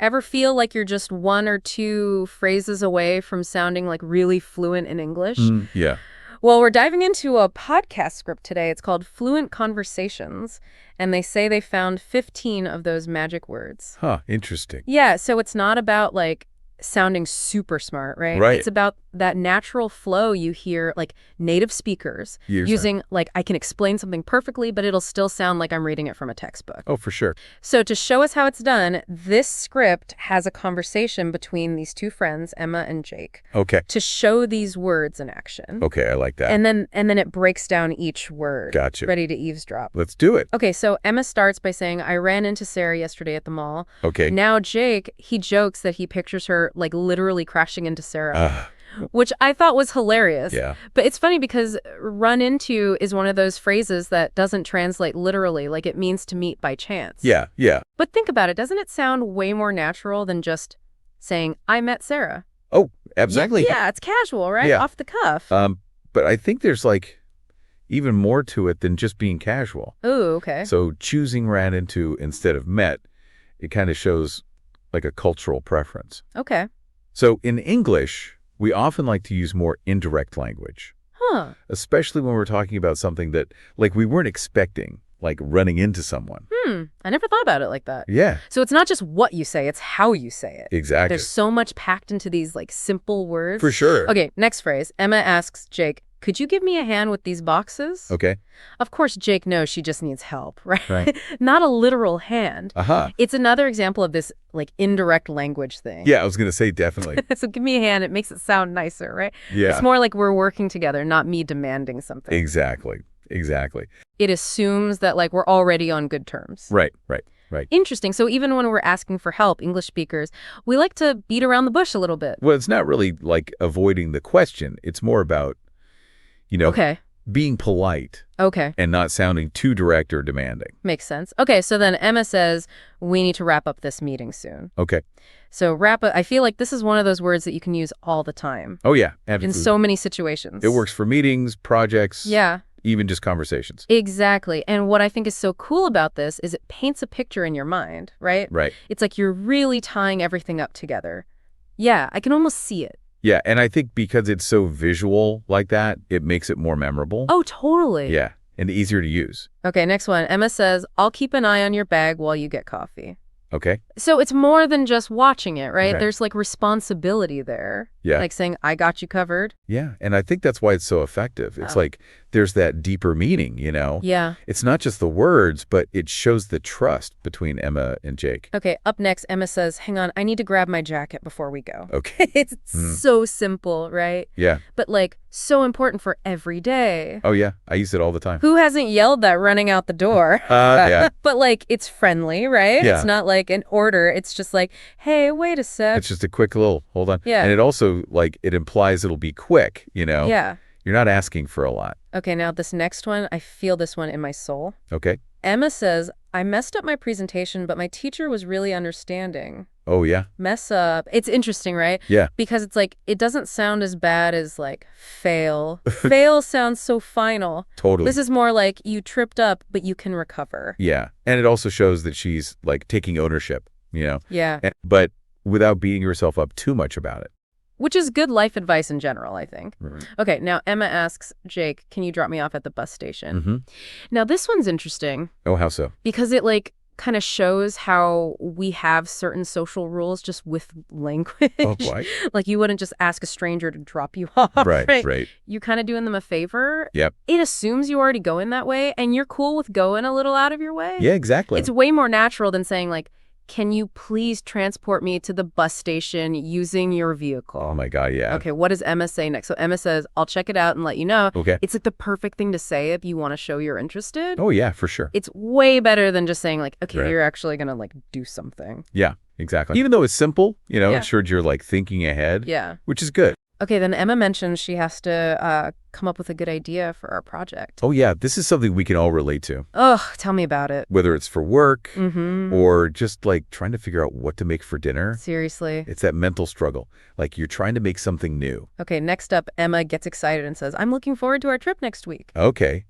Ever feel like you're just one or two phrases away from sounding like really fluent in English? Yeah. Well, we're diving into a podcast script today. It's called Fluent Conversations, and they say they found 15 of those magic words. Huh, interesting. Yeah, so it's not about like sounding super smart, right? Right. It's about that natural flow you hear like native speakers Years using like I can explain something perfectly, but it'll still sound like I'm reading it from a textbook. Oh, for sure. So to show us how it's done, this script has a conversation between these two friends, Emma and Jake, Okay. to show these words in action. Okay, I like that. And then it breaks down each word. Gotcha. Ready to eavesdrop. Let's do it. Okay, so Emma starts by saying, I ran into Sarah yesterday at the mall. Okay. Now Jake, he jokes that he pictures her like literally crashing into Sarah, Uh, which I thought was hilarious. yeah. But it's funny because run into is one of those phrases that doesn't translate literally, like it means to meet by chance. Yeah, yeah. But think about it, doesn't it sound way more natural than just saying, I met Sarah? Oh, exactly. Yeah, it's casual, right? Yeah. Off the cuff. But I think there's like even more to it than just being casual. Ooh, okay. So choosing ran into instead of met, it kind of shows like a cultural preference. Okay. So in English, we often like to use more indirect language, Huh. especially when we're talking about something that like we weren't expecting, like running into someone. I never thought about it like that. Yeah, So it's not just what you say, it's how you say it. exactly. There's so much packed into these like simple words. For sure. Okay, next phrase. Emma asks Jake, could you give me a hand with these boxes? Okay. Of course, Jake knows she just needs help, right? Right. Not a literal hand. Aha. It's another example of this like indirect language thing. Yeah, I was going to say definitely. So give me a hand. It makes it sound nicer, right? Yeah. It's more like we're working together, not me demanding something. Exactly. Exactly. It assumes that like we're already on good terms. Right. Interesting. So even when we're asking for help, English speakers, we like to beat around the bush a little bit. Well, it's not really like avoiding the question. It's more about, Okay. being polite Okay. and not sounding too direct or demanding. Makes sense. Okay, so then Emma says, we need to wrap up this meeting soon. Okay. So wrap up, I feel like this is one of those words that you can use all the time Oh, yeah. in Absolutely. so many situations. It works for meetings, projects, Yeah, even just conversations. exactly. And what I think is so cool about this is it paints a picture in your mind, right? Right. It's like you're really tying everything up together. Yeah, I can almost see it. Yeah, and I think because it's so visual like that, it makes it more memorable. Oh, totally. Yeah, and easier to use. Okay, next one. Emma says, I'll keep an eye on your bag while you get coffee. Okay? So it's more than just watching it, right? Okay. There's like responsibility there. Yeah. Like saying, I got you covered. Yeah, and I think that's why it's so effective. It's Oh. like there's that deeper meaning, Yeah. It's not just the words, but it shows the trust between Emma and Jake. Okay, up next, Emma says, hang on, I need to grab my jacket before we go. Okay. It's so simple, right? Yeah. But like so important for every day. Oh, yeah. I use it all the time. Who hasn't yelled that running out the door? Yeah. But like it's friendly, right? Yeah. It's not like an order. It's just like, hey, wait a sec. It's just a quick little, hold on. Yeah. And it also, like, it implies it'll be quick, Yeah. You're not asking for a lot. Okay, now this next one, I feel this one in my soul. Okay? Emma says, I messed up my presentation, but my teacher was really understanding. Oh, yeah? Mess up. It's interesting, right? Yeah. Because it's like, it doesn't sound as bad as like fail. Fail sounds so final. Totally. This is more like you tripped up, but you can recover. Yeah. And it also shows that she's, like, taking ownership, Yeah. But without beating herself up too much about it. Which is good life advice in general, I think. Right. Okay, now Emma asks Jake, can you drop me off at the bus station? Mm-hmm. Now this one's interesting Oh, how so? because it like kind of shows how we have certain social rules just with language. Oh, boy. Like you wouldn't just ask a stranger to drop you off. Right. You kind of doing them a favor. Yep. It assumes you already go in that way and you're cool with going a little out of your way. Yeah, exactly. It's way more natural than saying like, can you please transport me to the bus station using your vehicle? Oh, my God, yeah. Okay, what does Emma say next? So Emma says, I'll check it out and let you know. Okay. It's like the perfect thing to say if you want to show you're interested. Oh, yeah, for sure. It's way better than just saying like, okay, Right. you're actually going to like do something. Yeah, exactly. Even though it's simple, Yeah. it shows you're, like, thinking ahead, Yeah. which is good. Okay, then Emma mentions she has to come up with a good idea for our project. Oh, yeah, this is something we can all relate to, Ugh, tell me about it. whether it's for work Mm-hmm. or just, like, trying to figure out what to make for dinner. Seriously. It's that mental struggle. Like, you're trying to make something new. Okay, next up, Emma gets excited and says, I'm looking forward to our trip next week. Okay.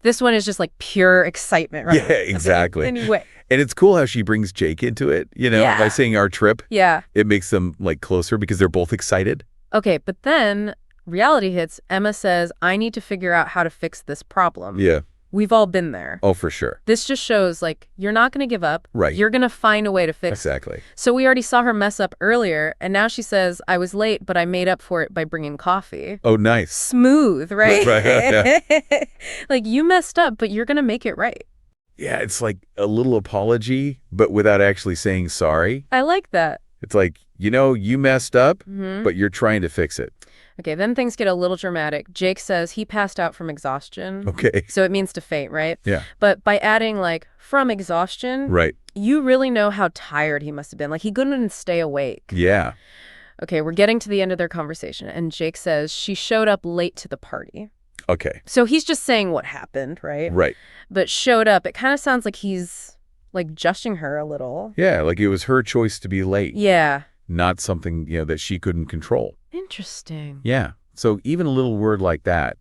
This one is just like pure excitement, right? Yeah, exactly. Anyway. And it's cool how she brings Jake into it, Yeah. by saying our trip. Yeah. It makes them like closer because they're both excited. Okay, but then reality hits. Emma says, I need to figure out how to fix this problem. Yeah. We've all been there. Oh, for sure. This just shows, like, you're not going to give up. Right. You're going to find a way to fix it. Exactly. So we already saw her mess up earlier, and now she says, I was late, but I made up for it by bringing coffee. Oh, nice. Smooth, right? Right. Yeah. Like, you messed up, but you're going to make it right. Yeah, it's like a little apology, but without actually saying sorry. I like that. It's like, you messed up, but you're trying to fix it. Okay, then things get a little dramatic. Jake says he passed out from exhaustion. Okay. So it means to faint, right? Yeah. But by adding, like, from exhaustion, Right. you really know how tired he must have been. Like, he couldn't stay awake. Yeah. Okay, we're getting to the end of their conversation, and Jake says she showed up late to the party. Okay. So he's just saying what happened, right? Right. But showed up, it kind of sounds like he's, like, judging her a little. Yeah, like it was her choice to be late. Yeah. Not something, that she couldn't control. Interesting. Yeah. So even a little word like that,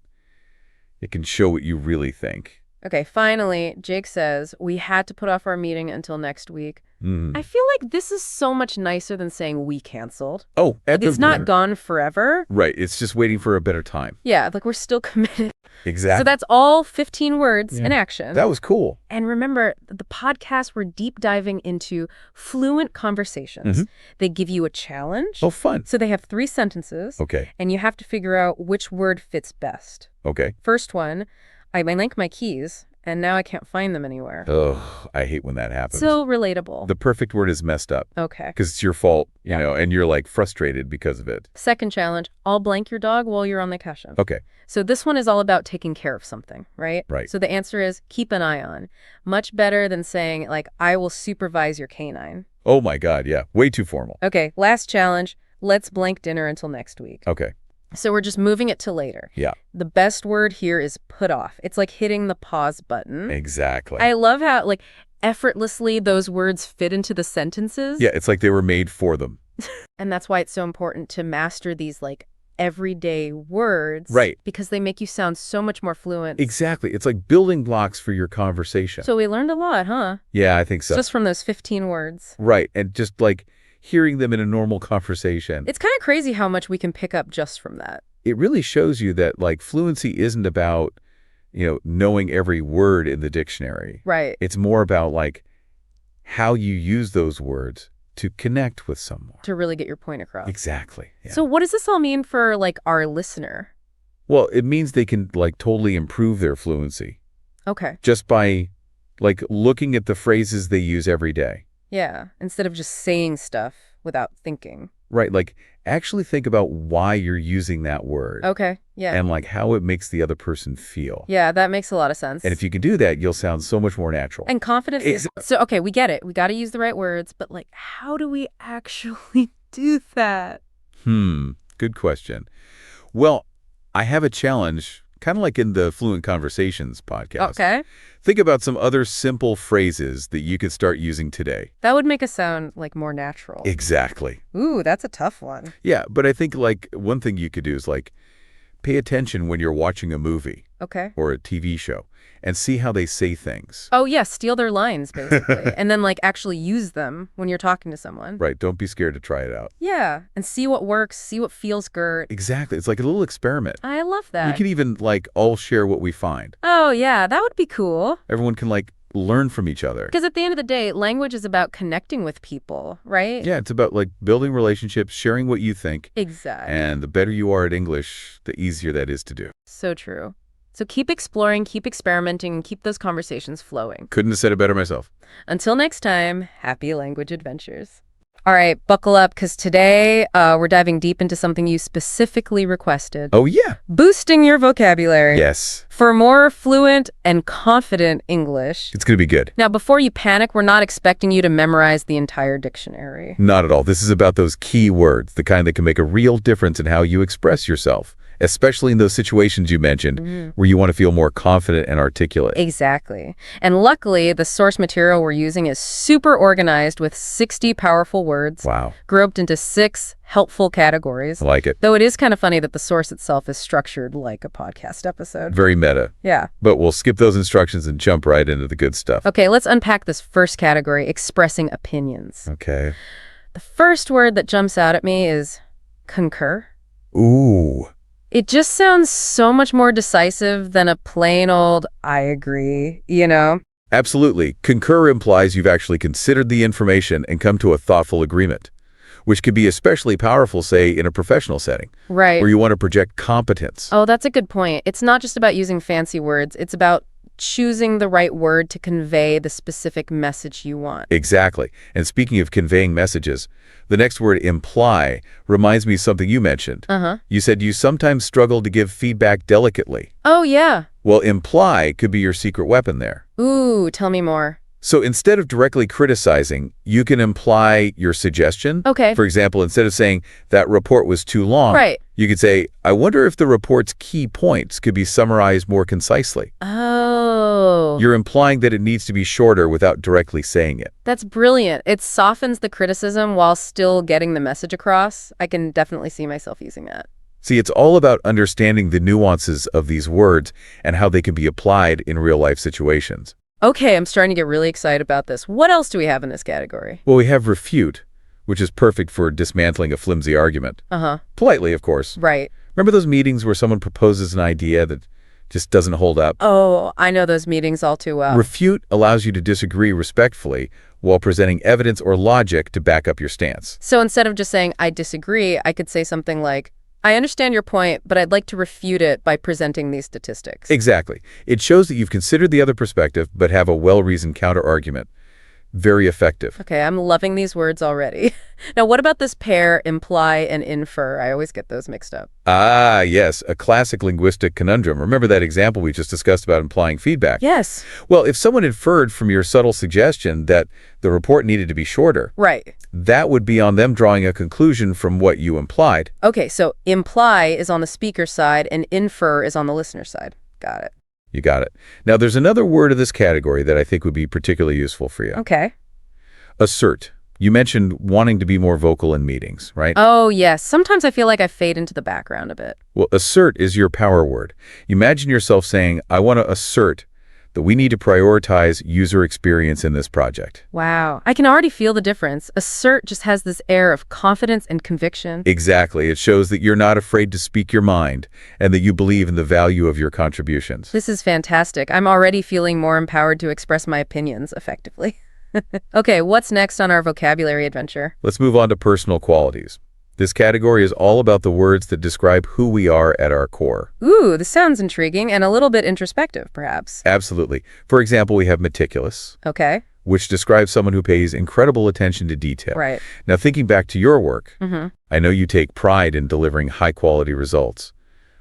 it can show what you really think. Okay, finally, Jake says, we had to put off our meeting until next week. Mm. I feel like this is so much nicer than saying we canceled. Oh, Like, it's not gone forever. Right. It's just waiting for a better time. Yeah, like we're still committed. Exactly. So that's all 15 words Yeah. in action. That was cool. And remember, the podcast, we're deep diving into fluent conversations. They give you a challenge. Oh, fun. So they have 3 sentences. Okay. And you have to figure out which word fits best. Okay. First one, I like my keys, and now I can't find them anywhere. Oh, I hate when that happens. So relatable. The perfect word is messed up. Okay. Because it's your fault, and you're like frustrated because of it. Second challenge, I'll blank your dog while you're on vacation. Okay. So this one is all about taking care of something, right? Right. So the answer is keep an eye on. Much better than saying, like, I will supervise your canine. Oh, my God. Yeah. Way too formal. Okay, last challenge, let's blank dinner until next week. Okay. So we're just moving it to later. Yeah. The best word here is put off. It's like hitting the pause button. Exactly. I love how, like, effortlessly those words fit into the sentences. Yeah, it's like they were made for them. And that's why it's so important to master these, like, everyday words. Right. Because they make you sound so much more fluent. Exactly. It's like building blocks for your conversation. So we learned a lot, huh? Yeah, I think so. Just from those 15 words. Right. And just like hearing them in a normal conversation. It's kind of crazy how much we can pick up just from that. It really shows you that like fluency isn't about, knowing every word in the dictionary. Right. It's more about like how you use those words to connect with someone. To really get your point across. Exactly. Yeah. So what does this all mean for, like, our listener? Well, it means they can like totally improve their fluency Okay. just by like looking at the phrases they use every day. Yeah. Instead of just saying stuff without thinking. Right. Like actually think about why you're using that word. Okay. Yeah. And like how it makes the other person feel. Yeah, that makes a lot of sense. And if you can do that, you'll sound so much more natural. And confidence is... So, okay, we get it. We got to use the right words. But, like, how do we actually do that? Good question. Well, I have a challenge, kind of like in the Fluent Conversations podcast. Okay. Think about some other simple phrases that you could start using today. That would make us sound, like, more natural. Exactly. Ooh, that's a tough one. Yeah, but I think like one thing you could do is like pay attention when you're watching a movie Okay. or a TV show and see how they say things. Oh, yeah, steal their lines, basically. And then, like, actually use them when you're talking to someone. Right, don't be scared to try it out. Yeah, and see what works, see what feels good. Exactly, it's like a little experiment. I love We that. can even like all share what we find. Oh, yeah, that would be cool. Everyone can like learn from each other. Because at the end of the day, language is about connecting with people, right? Yeah, it's about like building relationships, sharing what you think. Exactly. And the better you are at English, the easier that is to do. So true. So keep exploring, keep experimenting, and keep those conversations flowing. Couldn't have said it better myself. Until next time, happy language adventures. All right, buckle up, because today we're diving deep into something you specifically requested. Oh, yeah. Boosting your vocabulary. Yes. For more fluent and confident English. It's going to be good. Now, before you panic, we're not expecting you to memorize the entire dictionary. Not at all. This is about those key words, the kind that can make a real difference in how you express yourself especially in those situations you mentioned where you want to feel more confident and articulate. Exactly. And luckily, the source material we're using is super organized with 60 powerful words, Wow. grouped into 6 helpful categories. I like it. Though it is kind of funny that the source itself is structured like a podcast episode. Very meta. Yeah. But we'll skip those instructions and jump right into the good stuff. Okay, let's unpack this first category, expressing opinions. Okay. The first word that jumps out at me is concur. Ooh. It just sounds so much more decisive than a plain old I agree, you know? Absolutely. Concur implies you've actually considered the information and come to a thoughtful agreement, which could be especially powerful, say, in a professional setting, Right. where you want to project competence. Oh, that's a good point. It's not just about using fancy words. It's about choosing the right word to convey the specific message you want. Exactly. And speaking of conveying messages, the next word, imply, reminds me of something you mentioned. You said you sometimes struggle to give feedback delicately. Oh, yeah. Well, imply could be your secret weapon there. Ooh, tell me more. So instead of directly criticizing, you can imply your suggestion. Okay. For example, instead of saying that report was too long, Right. you could say, I wonder if the report's key points could be summarized more concisely. Oh. You're implying that it needs to be shorter without directly saying it. That's brilliant. It softens the criticism while still getting the message across. I can definitely see myself using that. See, it's all about understanding the nuances of these words and how they can be applied in real-life situations. Okay, I'm starting to get really excited about this. What else do we have in this category? Well, we have refute, which is perfect for dismantling a flimsy argument. Politely, of course. Right. Remember those meetings where someone proposes an idea that just doesn't hold up? Oh, I know those meetings all too well. Refute allows you to disagree respectfully while presenting evidence or logic to back up your stance. So instead of just saying, I disagree, I could say something like, I understand your point, but I'd like to refute it by presenting these statistics. Exactly. It shows that you've considered the other perspective, but have a well-reasoned counter-argument. Very effective. Okay, I'm loving these words already. Now, what about this pair, imply and infer? I always get those mixed up. Ah, yes, a classic linguistic conundrum. Remember that example we just discussed about implying feedback? Yes. Well, if someone inferred from your subtle suggestion that the report needed to be shorter, Right. that would be on them drawing a conclusion from what you implied. Okay, so imply is on the speaker side and infer is on the listener side. Got it. You got it. Now, there's another word of this category that I think would be particularly useful for you. Okay. Assert. You mentioned wanting to be more vocal in meetings, right? Oh, yes. Sometimes I feel like I fade into the background a bit. Well, assert is your power word. Imagine yourself saying, I want to assert that we need to prioritize user experience in this project. Wow. I can already feel the difference. Assert just has this air of confidence and conviction. Exactly. It shows that you're not afraid to speak your mind and that you believe in the value of your contributions. This is fantastic. I'm already feeling more empowered to express my opinions effectively. Okay, what's next on our vocabulary adventure? Let's move on to personal qualities. This category is all about the words that describe who we are at our core. Ooh, this sounds intriguing and a little bit introspective, perhaps. Absolutely. For example, we have meticulous, Okay. which describes someone who pays incredible attention to detail. Right. Now, thinking back to your work, I know you take pride in delivering high-quality results.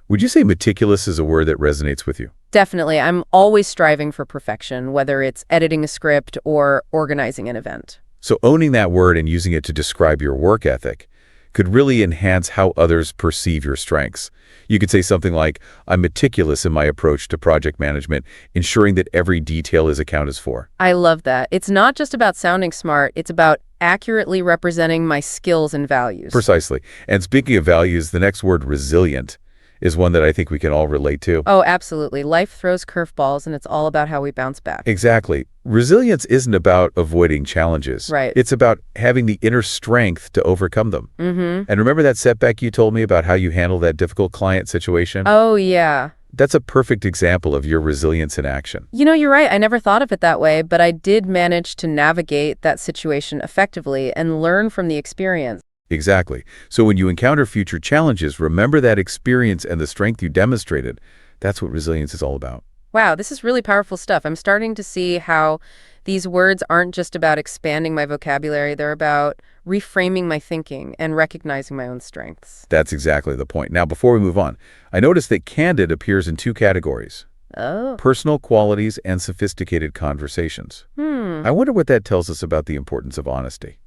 Would you say meticulous is a word that resonates with you? Definitely. I'm always striving for perfection, whether it's editing a script or organizing an event. So owning that word and using it to describe your work ethic could really enhance how others perceive your strengths. You could say something like, I'm meticulous in my approach to project management, ensuring that every detail is accounted for. I love that. It's not just about sounding smart, it's about accurately representing my skills and values. Precisely. And speaking of values, the next word, resilient, is one that I think we can all relate to. Oh, absolutely. Life throws curveballs, and it's all about how we bounce back. Exactly. Resilience isn't about avoiding challenges. Right. It's about having the inner strength to overcome them. Mm-hmm. And remember that setback you told me about how you handle that difficult client situation? Oh, yeah. That's a perfect example of your resilience in action. You know, you're right. I never thought of it that way, but I did manage to navigate that situation effectively and learn from the experience. Exactly. So when you encounter future challenges, remember that experience and the strength you demonstrated. That's what resilience is all about. Wow, this is really powerful stuff. I'm starting to see how these words aren't just about expanding my vocabulary. They're about reframing my thinking and recognizing my own strengths. That's exactly the point. Now, before we move on, I noticed that candid appears in 2 categories. Oh. Personal qualities and sophisticated conversations. I wonder what that tells us about the importance of honesty.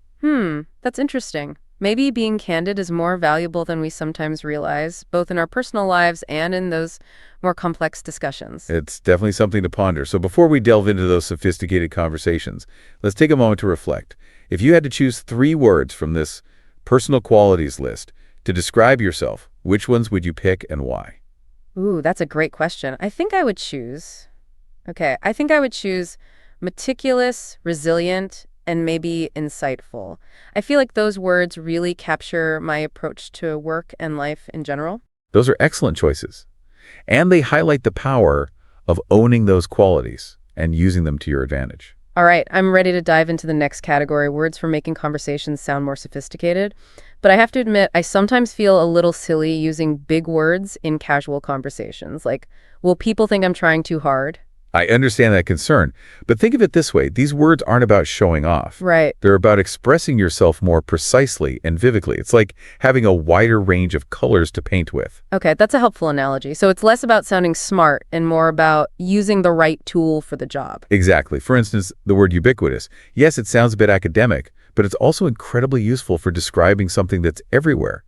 That's interesting. Maybe being candid is more valuable than we sometimes realize, both in our personal lives and in those more complex discussions. It's definitely something to ponder. So before we delve into those sophisticated conversations, let's take a moment to reflect. If you had to choose 3 words from this personal qualities list to describe yourself, which ones would you pick and why? Ooh, that's a great question. I think I would choose meticulous, resilient, and maybe insightful. I feel like those words really capture my approach to work and life in general. Those are excellent choices. And they highlight the power of owning those qualities and using them to your advantage. All right, I'm ready to dive into the next category, words for making conversations sound more sophisticated. But I have to admit, I sometimes feel a little silly using big words in casual conversations. Like, will people think I'm trying too hard? I understand that concern, but think of it this way. These words aren't about showing off. Right. They're about expressing yourself more precisely and vividly. It's like having a wider range of colors to paint with. Okay, that's a helpful analogy. So it's less about sounding smart and more about using the right tool for the job. Exactly. For instance, the word ubiquitous. Yes, it sounds a bit academic, but it's also incredibly useful for describing something that's everywhere.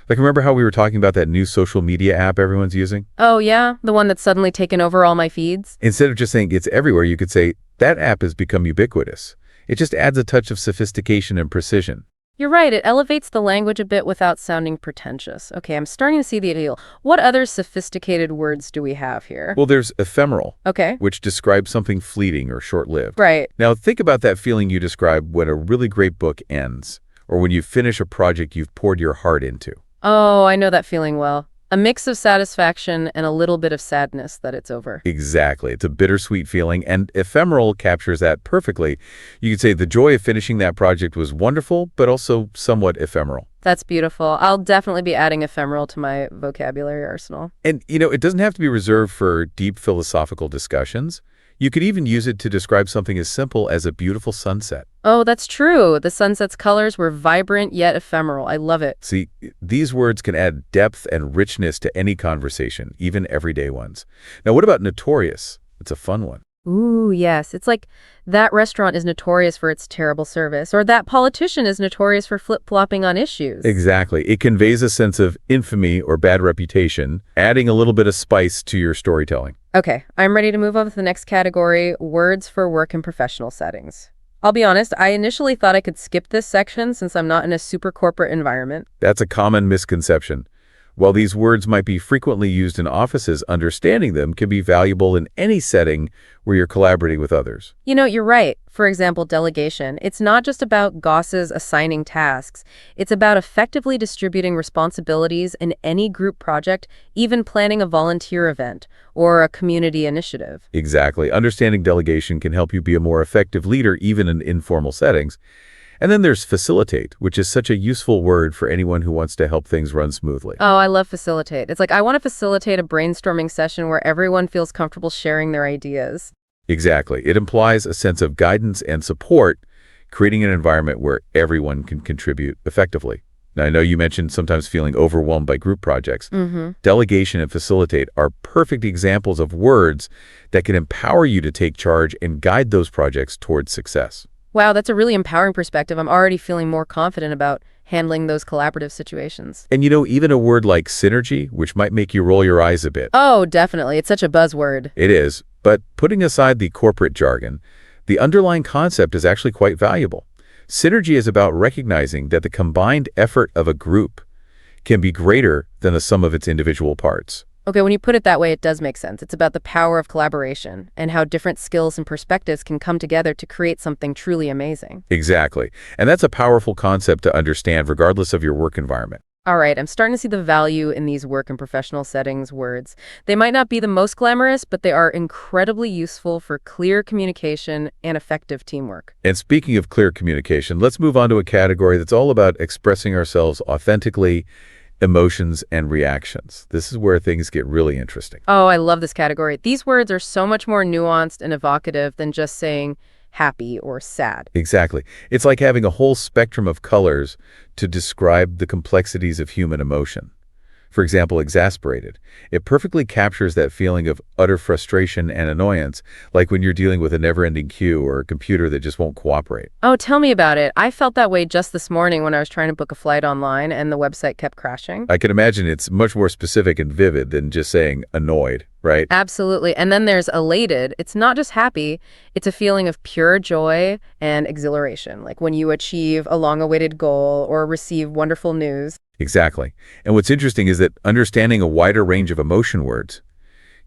Like, remember how we were talking about that new social media app everyone's using? Oh, yeah? The one that's suddenly taken over all my feeds? Instead of just saying it's everywhere, you could say, that app has become ubiquitous. It just adds a touch of sophistication and precision. You're right, it elevates the language a bit without sounding pretentious. Okay, I'm starting to see the appeal. What other sophisticated words do we have here? Well, there's ephemeral, Okay. which describes something fleeting or short-lived. Right. Now, think about that feeling you describe when a really great book ends, or when you finish a project you've poured your heart into. Oh, I know that feeling well. A mix of satisfaction and a little bit of sadness that it's over. Exactly. It's a bittersweet feeling, and ephemeral captures that perfectly. You could say the joy of finishing that project was wonderful, but also somewhat ephemeral. That's beautiful. I'll definitely be adding ephemeral to my vocabulary arsenal. And, it doesn't have to be reserved for deep philosophical discussions. You could even use it to describe something as simple as a beautiful sunset. Oh, that's true. The sunset's colors were vibrant yet ephemeral. I love it. See, these words can add depth and richness to any conversation, even everyday ones. Now, what about notorious? It's a fun one. Ooh, yes. It's like that restaurant is notorious for its terrible service, or that politician is notorious for flip-flopping on issues. Exactly. It conveys a sense of infamy or bad reputation, adding a little bit of spice to your storytelling. Okay, I'm ready to move on to the next category, words for work and professional settings. I'll be honest, I initially thought I could skip this section since I'm not in a super corporate environment. That's a common misconception. While these words might be frequently used in offices, understanding them can be valuable in any setting where you're collaborating with others. You're right. For example, delegation. It's not just about bosses assigning tasks. It's about effectively distributing responsibilities in any group project, even planning a volunteer event or a community initiative. Exactly. Understanding delegation can help you be a more effective leader even in informal settings. And then there's facilitate, which is such a useful word for anyone who wants to help things run smoothly. Oh, I love facilitate. It's like I want to facilitate a brainstorming session where everyone feels comfortable sharing their ideas. Exactly. It implies a sense of guidance and support, creating an environment where everyone can contribute effectively. Now, I know you mentioned sometimes feeling overwhelmed by group projects. Delegation and facilitate are perfect examples of words that can empower you to take charge and guide those projects towards success. Wow, that's a really empowering perspective. I'm already feeling more confident about handling those collaborative situations. And even a word like synergy, which might make you roll your eyes a bit. Oh, definitely. It's such a buzzword. It is, but putting aside the corporate jargon, the underlying concept is actually quite valuable. Synergy is about recognizing that the combined effort of a group can be greater than the sum of its individual parts. Okay, when you put it that way, it does make sense. It's about the power of collaboration and how different skills and perspectives can come together to create something truly amazing. Exactly. And that's a powerful concept to understand regardless of your work environment. All right, I'm starting to see the value in these work and professional settings words. They might not be the most glamorous, but they are incredibly useful for clear communication and effective teamwork. And speaking of clear communication, let's move on to a category that's all about expressing ourselves authentically, emotions and reactions. This is where things get really interesting. Oh, I love this category. These words are so much more nuanced and evocative than just saying happy or sad. Exactly. It's like having a whole spectrum of colors to describe the complexities of human emotion. For example, exasperated. It perfectly captures that feeling of utter frustration and annoyance, like when you're dealing with a never-ending queue or a computer that just won't cooperate. Oh, tell me about it. I felt that way just this morning when I was trying to book a flight online and the website kept crashing. I can imagine it's much more specific and vivid than just saying annoyed, right? Absolutely. And then there's elated. It's not just happy, it's a feeling of pure joy and exhilaration, like when you achieve a long-awaited goal or receive wonderful news. Exactly. And what's interesting is that understanding a wider range of emotion words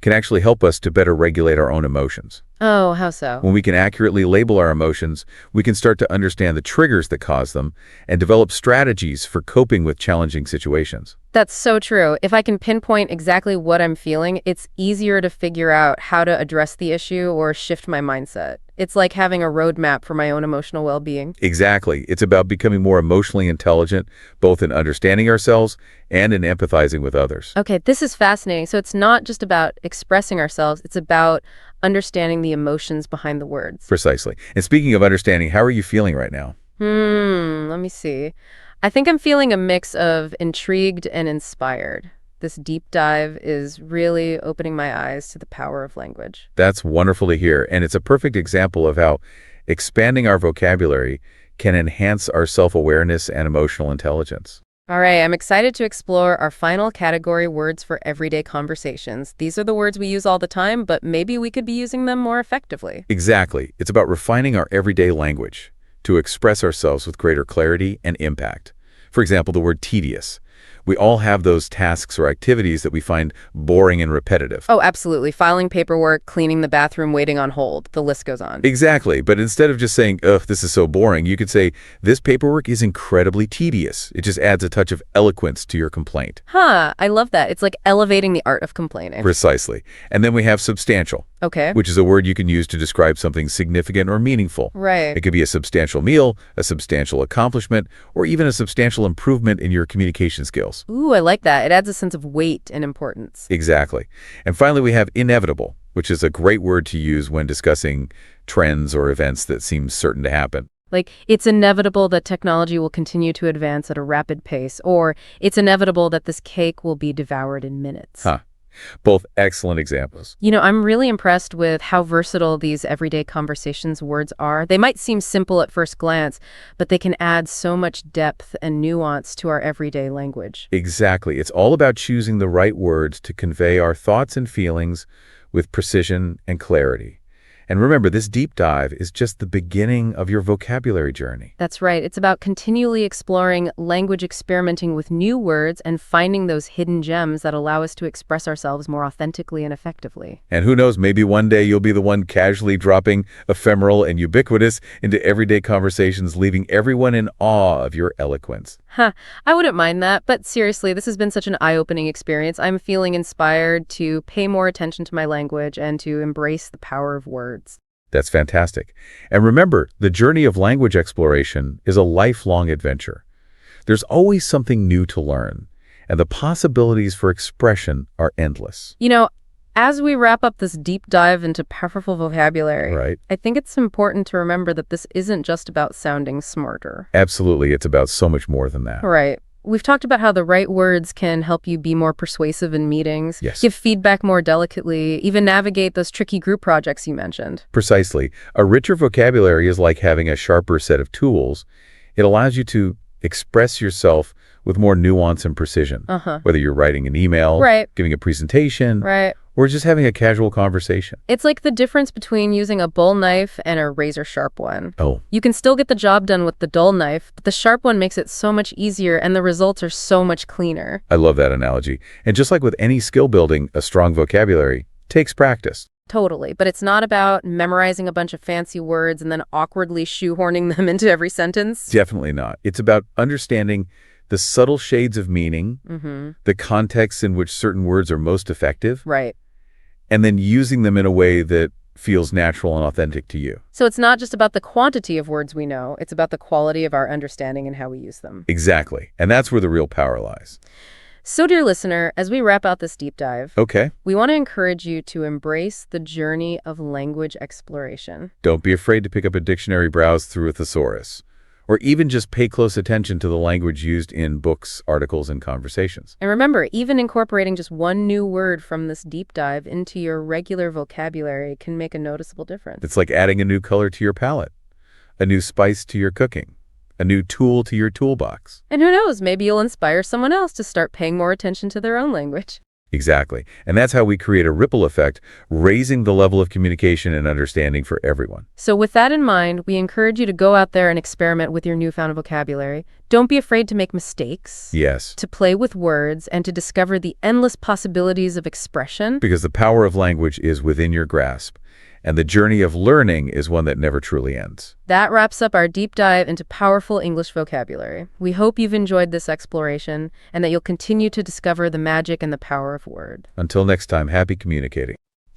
can actually help us to better regulate our own emotions. Oh, how so? When we can accurately label our emotions, we can start to understand the triggers that cause them and develop strategies for coping with challenging situations. That's so true. If I can pinpoint exactly what I'm feeling, it's easier to figure out how to address the issue or shift my mindset. It's like having a roadmap for my own emotional well-being. Exactly. It's about becoming more emotionally intelligent, both in understanding ourselves and in empathizing with others. Okay, this is fascinating. So it's not just about expressing ourselves, it's about understanding the emotions behind the words. Precisely. And speaking of understanding, how are you feeling right now? Let me see. I think I'm feeling a mix of intrigued and inspired. This deep dive is really opening my eyes to the power of language. That's wonderful to hear, and it's a perfect example of how expanding our vocabulary can enhance our self-awareness and emotional intelligence. All right, I'm excited to explore our final category, words for everyday conversations. These are the words we use all the time, but maybe we could be using them more effectively. Exactly. It's about refining our everyday language to express ourselves with greater clarity and impact. For example, the word tedious. We all have those tasks or activities that we find boring and repetitive. Oh, absolutely. Filing paperwork, cleaning the bathroom, waiting on hold. The list goes on. Exactly. But instead of just saying, ugh, this is so boring, you could say, this paperwork is incredibly tedious. It just adds a touch of eloquence to your complaint. Huh, I love that. It's like elevating the art of complaining. Precisely. And then we have substantial. Okay. Which is a word you can use to describe something significant or meaningful. Right. It could be a substantial meal, a substantial accomplishment, or even a substantial improvement in your communication skills. Ooh, I like that. It adds a sense of weight and importance. Exactly. And finally, we have inevitable, which is a great word to use when discussing trends or events that seem certain to happen. Like, it's inevitable that technology will continue to advance at a rapid pace, or it's inevitable that this cake will be devoured in minutes. Huh. Both excellent examples. You know, I'm really impressed with how versatile these everyday conversations words are. They might seem simple at first glance, but they can add so much depth and nuance to our everyday language. Exactly. It's all about choosing the right words to convey our thoughts and feelings with precision and clarity. And remember, this deep dive is just the beginning of your vocabulary journey. That's right. It's about continually exploring language, experimenting with new words, and finding those hidden gems that allow us to express ourselves more authentically and effectively. And who knows, maybe one day you'll be the one casually dropping ephemeral and ubiquitous into everyday conversations, leaving everyone in awe of your eloquence. Huh, I wouldn't mind that, but seriously, this has been such an eye-opening experience. I'm feeling inspired to pay more attention to my language and to embrace the power of words. That's fantastic. And remember, the journey of language exploration is a lifelong adventure. There's always something new to learn, and the possibilities for expression are endless. You know, as we wrap up this deep dive into powerful vocabulary, Right. I think it's important to remember that this isn't just about sounding smarter. Absolutely, it's about so much more than that. Right. We've talked about how the right words can help you be more persuasive in meetings, Yes. give feedback more delicately, even navigate those tricky group projects you mentioned. Precisely. A richer vocabulary is like having a sharper set of tools. It allows you to express yourself with more nuance and precision, whether you're writing an email, Right. giving a presentation, Right. or just having a casual conversation. It's like the difference between using a bull knife and a razor-sharp one. Oh, You can still get the job done with the dull knife, but the sharp one makes it so much easier and the results are so much cleaner. I love that analogy. And just like with any skill building, a strong vocabulary takes practice. Totally. But it's not about memorizing a bunch of fancy words and then awkwardly shoehorning them into every sentence. Definitely not. It's about understanding the subtle shades of meaning, the context in which certain words are most effective, Right. and then using them in a way that feels natural and authentic to you. So it's not just about the quantity of words we know, it's about the quality of our understanding and how we use them. Exactly. And that's where the real power lies. So, dear listener, as we wrap out this deep dive, Okay. we want to encourage you to embrace the journey of language exploration. Don't be afraid to pick up a dictionary, browse through a thesaurus, Or even just pay close attention to the language used in books, articles, and conversations. And remember, even incorporating just one new word from this deep dive into your regular vocabulary can make a noticeable difference. It's like adding a new color to your palette, a new spice to your cooking, a new tool to your toolbox. And who knows, maybe you'll inspire someone else to start paying more attention to their own language. Exactly. And that's how we create a ripple effect, raising the level of communication and understanding for everyone. So with that in mind, we encourage you to go out there and experiment with your newfound vocabulary. Don't be afraid to make mistakes. Yes. To play with words and to discover the endless possibilities of expression. Because the power of language is within your grasp, and the journey of learning is one that never truly ends. That wraps up our deep dive into powerful English vocabulary. We hope you've enjoyed this exploration and that you'll continue to discover the magic and the power of word. Until next time, happy communicating.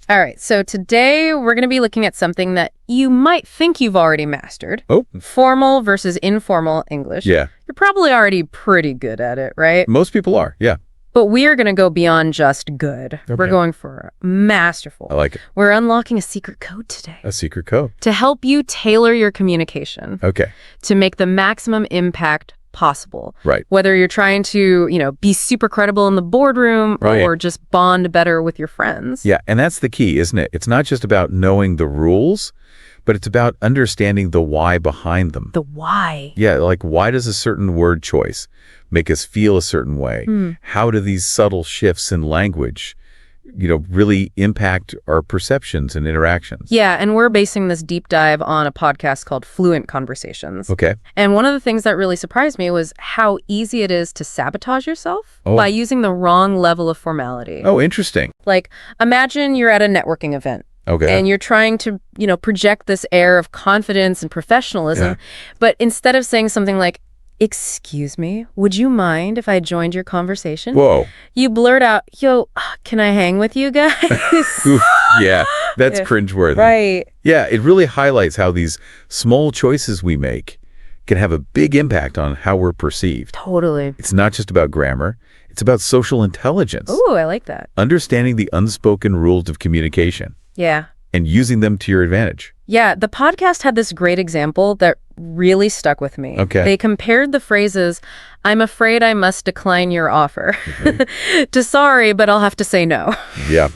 All right, so today we're going to be looking at something that you might think you've already mastered. Oh. Formal versus informal English. Yeah. You're probably already pretty good at it, right? Most people are, yeah. But we are going to go beyond just good. Okay. We're going for masterful. I like it. We're unlocking a secret code today A secret code. to help you tailor your communication Okay. to make the maximum impact possible. Right. Whether you're trying to, be super credible in the boardroom Right. or just bond better with your friends. Yeah, and that's the key, isn't it? It's not just about knowing the rules, but it's about understanding the why behind them. The why. Yeah, like why does a certain word choice make us feel a certain way? How do these subtle shifts in language, really impact our perceptions and interactions? Yeah, and we're basing this deep dive on a podcast called Fluent Conversations. Okay. And one of the things that really surprised me was how easy it is to sabotage yourself by using the wrong level of formality. Oh, interesting. Like, imagine you're at a networking event. Okay. And you're trying to, project this air of confidence and professionalism. Yeah. But instead of saying something like, "Excuse me, would you mind if I joined your conversation?" Whoa. You blurt out, "Yo, can I hang with you guys?" Oof, yeah, that's cringeworthy. Right. Yeah, it really highlights how these small choices we make can have a big impact on how we're perceived. Totally. It's not just about grammar. It's about social intelligence. Ooh, I like that. Understanding the unspoken rules of communication Yeah. and using them to your advantage. Yeah, the podcast had this great example that really stuck with me. Okay. They compared the phrases, "I'm afraid I must decline your offer," to "Sorry, but I'll have to say no." Yeah.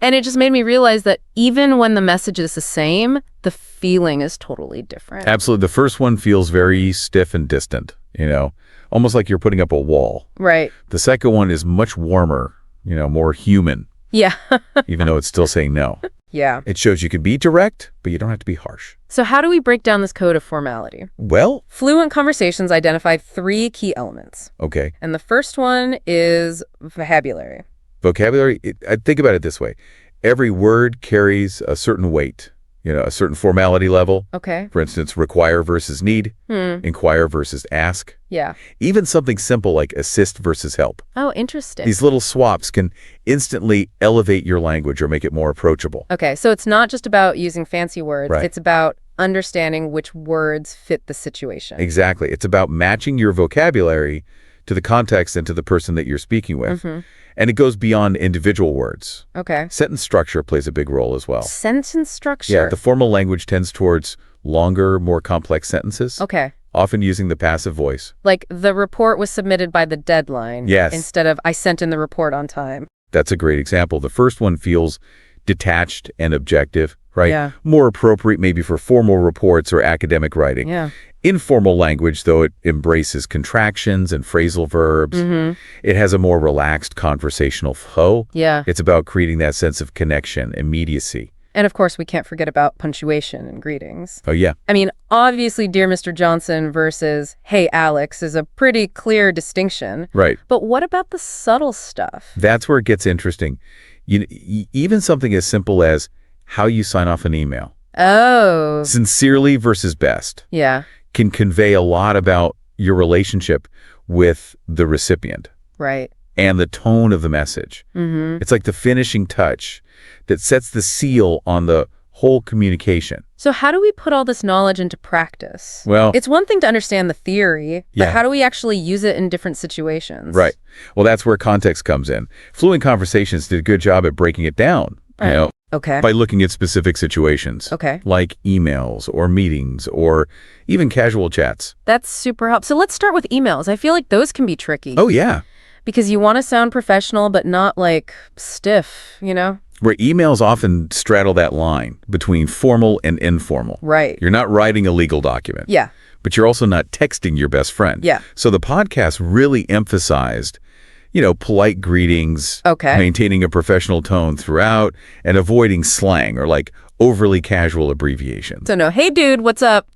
And it just made me realize that even when the message is the same, the feeling is totally different. Absolutely. The first one feels very stiff and distant, almost like you're putting up a wall. Right. The second one is much warmer, more human, Yeah. even though it's still saying no. Yeah. It shows you can be direct, but you don't have to be harsh. So how do we break down this code of formality? Well, Fluent Conversations identified 3 key elements. okay. And the first one is vocabulary. Vocabulary, I think about it this way. Every word carries a certain weight, a certain formality level. Okay. For instance, require versus need, inquire versus ask. Yeah. Even something simple like assist versus help. Oh, interesting. These little swaps can instantly elevate your language or make it more approachable. Okay, so it's not just about using fancy words. Right. It's about understanding which words fit the situation. Exactly. It's about matching your vocabulary to the context and to the person that you're speaking with. And it goes beyond individual words. Okay. Sentence structure plays a big role as well. Sentence structure. Yeah, the formal language tends towards longer, more complex sentences, Okay. often using the passive voice. Like the report was submitted by the deadline. Yes. Instead of I sent in the report on time. That's a great example. The first one feels detached and objective, right? Yeah. More appropriate maybe for formal reports or academic writing. Yeah. Informal language, though, it embraces contractions and phrasal verbs. It has a more relaxed conversational flow. Yeah. It's about creating that sense of connection, immediacy. And of course, we can't forget about punctuation and greetings. Oh, yeah. I mean, obviously, "Dear Mr. Johnson" versus "Hey, Alex" is a pretty clear distinction. Right. But what about the subtle stuff? That's where it gets interesting. Even something as simple as how you sign off an email. Oh. Sincerely versus best Yeah. can convey a lot about your relationship with the recipient Right. and the tone of the message. It's like the finishing touch that sets the seal on the whole communication. So how do we put all this knowledge into practice? Well, It's one thing to understand the theory, but Yeah. how do we actually use it in different situations? right. Well, that's where context comes in. Fluent Conversations did a good job at breaking it down. Right. Okay. by looking at specific situations. Okay. Like emails or meetings or even casual chats. That's super helpful. So let's start with emails. I feel like those can be tricky. Oh, yeah. Because you want to sound professional, but not like stiff, you know? Where emails often straddle that line between formal and informal. Right. You're not writing a legal document. Yeah. But you're also not texting your best friend. Yeah. So the podcast really emphasized, polite greetings, Okay. maintaining a professional tone throughout, and avoiding slang or like overly casual abbreviations. So no, hey dude, what's up?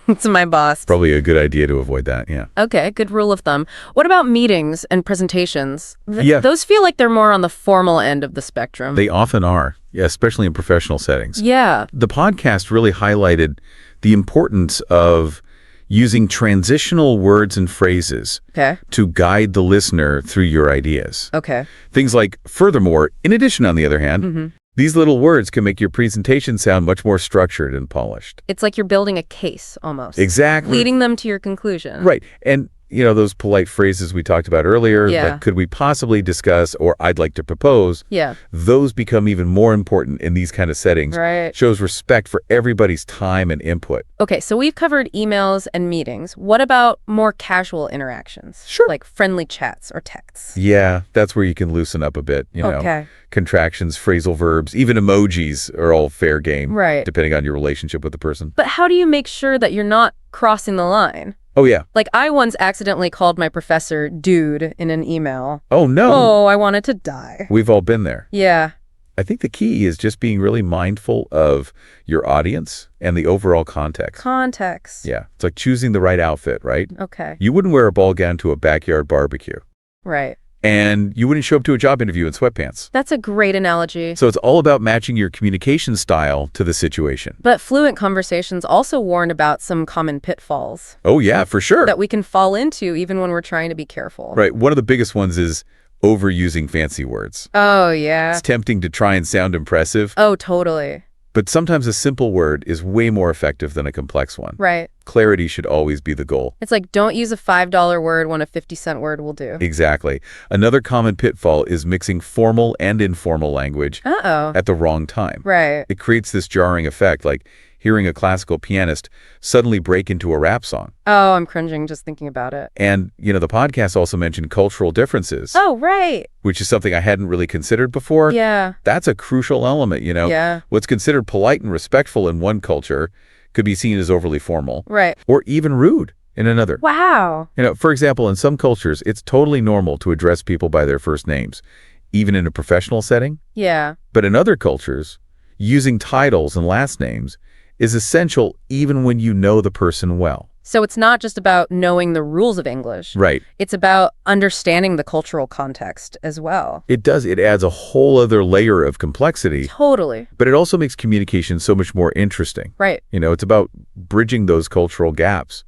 It's my boss. Probably a good idea to avoid that, yeah. Okay, good rule of thumb. What about meetings and presentations? Yeah. Those feel like they're more on the formal end of the spectrum. They often are, yeah, especially in professional settings. Yeah. The podcast really highlighted the importance of using transitional words and phrases Okay. to guide the listener through your ideas. Okay. Things like, furthermore, in addition, on the other hand, these little words can make your presentation sound much more structured and polished. It's like you're building a case almost. Exactly. Leading them to your conclusion. Right. And, those polite phrases we talked about earlier, Yeah. like could we possibly discuss or I'd like to propose, Yeah. those become even more important in these kind of settings. Right. Shows respect for everybody's time and input. Okay, so we've covered emails and meetings. What about more casual interactions? Sure. Like friendly chats or texts. Yeah, that's where you can loosen up a bit, Okay. Contractions, phrasal verbs, even emojis are all fair game. Right. Depending on your relationship with the person. But how do you make sure that you're not crossing the line? Oh, yeah. Like, I once accidentally called my professor dude in an email. Oh, no. Oh, I wanted to die. We've all been there. Yeah. I think the key is just being really mindful of your audience and the overall context. Context. Yeah. It's like choosing the right outfit, right? Okay. You wouldn't wear a ball gown to a backyard barbecue. Right. And you wouldn't show up to a job interview in sweatpants. That's a great analogy. So it's all about matching your communication style to the situation. But Fluent Conversations also warn about some common pitfalls Oh, yeah, for sure. that we can fall into even when we're trying to be careful. Right. One of the biggest ones is overusing fancy words. Oh, yeah. It's tempting to try and sound impressive, Oh, totally. but sometimes a simple word is way more effective than a complex one. Right. Clarity should always be the goal. It's like, don't use a $5 word when a 50-cent word will do. Exactly. Another common pitfall is mixing formal and informal language Uh-oh. at the wrong time. Right. It creates this jarring effect, like hearing a classical pianist suddenly break into a rap song. Oh, I'm cringing just thinking about it. And, the podcast also mentioned cultural differences, Oh, right. which is something I hadn't really considered before. Yeah. That's a crucial element, Yeah. What's considered polite and respectful in one culture could be seen as overly formal Right. or even rude in another. Wow. For example, in some cultures, it's totally normal to address people by their first names, even in a professional setting. Yeah. But in other cultures, using titles and last names is essential even when you know the person well. So it's not just about knowing the rules of English. Right. It's about understanding the cultural context as well. It does. It adds a whole other layer of complexity, Totally. but it also makes communication so much more interesting. Right. It's about bridging those cultural gaps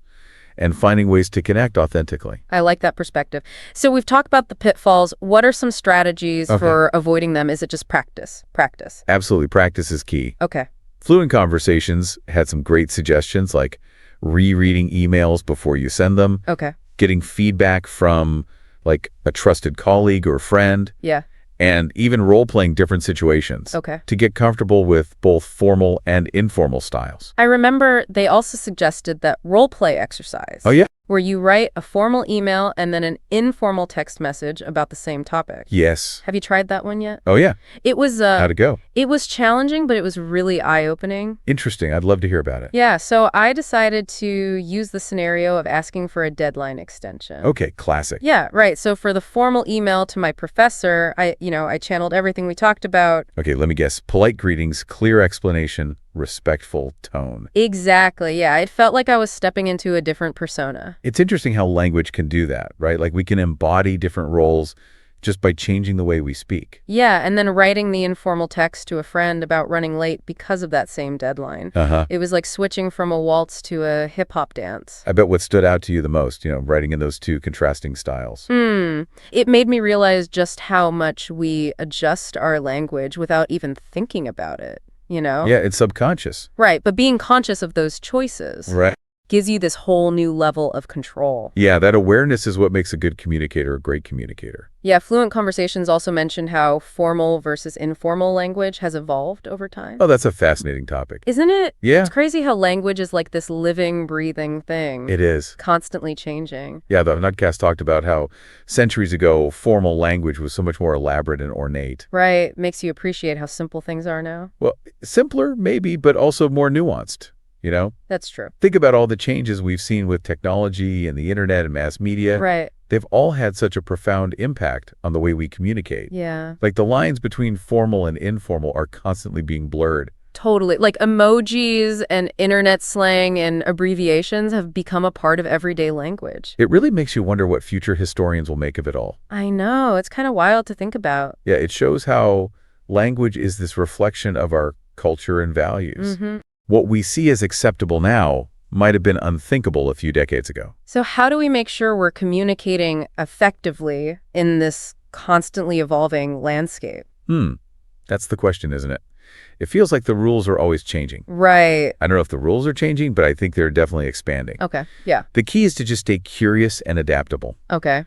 and finding ways to connect authentically. I like that perspective. So we've talked about the pitfalls. What are some strategies for avoiding them? Is it just practice? Practice. Absolutely. Practice is key. Okay. Fluent Conversations had some great suggestions like rereading emails before you send them, Okay. getting feedback from like a trusted colleague or friend, Yeah. and even role-playing different situations Okay. to get comfortable with both formal and informal styles. I remember they also suggested that role play exercise. Oh, yeah? Where you write a formal email and then an informal text message about the same topic. Yes. Have you tried that one yet? Oh, yeah. It was How'd it go? it was challenging, but it was really eye-opening. Interesting. I'd love to hear about it. Yeah, so I decided to use the scenario of asking for a deadline extension. Okay, classic. Yeah, right. So for the formal email to my professor, I channeled everything we talked about. Okay, let me guess. Polite greetings, clear explanation, respectful tone. Exactly. Yeah, it felt like I was stepping into a different persona. It's interesting how language can do that, right? Like we can embody different roles just by changing the way we speak. Yeah, and then writing the informal text to a friend about running late because of that same deadline. Uh-huh. It was like switching from a waltz to a hip-hop dance. I bet what stood out to you the most, writing in those two contrasting styles. It made me realize just how much we adjust our language without even thinking about it, Yeah, it's subconscious. Right, but being conscious of those choices. Right. gives you this whole new level of control. Yeah, that awareness is what makes a good communicator a great communicator. Yeah, Fluent Conversations also mentioned how formal versus informal language has evolved over time. Oh, that's a fascinating topic. Isn't it? Yeah, It's crazy how language is like this living, breathing thing. it is. Constantly changing. Yeah, the Nutcast talked about how centuries ago, formal language was so much more elaborate and ornate. Right. Makes you appreciate how simple things are now. Well, simpler, maybe, but also more nuanced, you know? That's true. Think about all the changes we've seen with technology and the internet and mass media. Right. They've all had such a profound impact on the way we communicate. Yeah. Like the lines between formal and informal are constantly being blurred. Totally. Like emojis and internet slang and abbreviations have become a part of everyday language. It really makes you wonder what future historians will make of it all. I know. It's kind of wild to think about. Yeah, it shows how language is this reflection of our culture and values. Mm-hmm. What we see as acceptable now might have been unthinkable a few decades ago. So how do we make sure we're communicating effectively in this constantly evolving landscape? That's the question, isn't it? It feels like the rules are always changing. Right. I don't know if the rules are changing, but I think they're definitely expanding. Okay. Yeah. The key is to just stay curious and adaptable. Okay.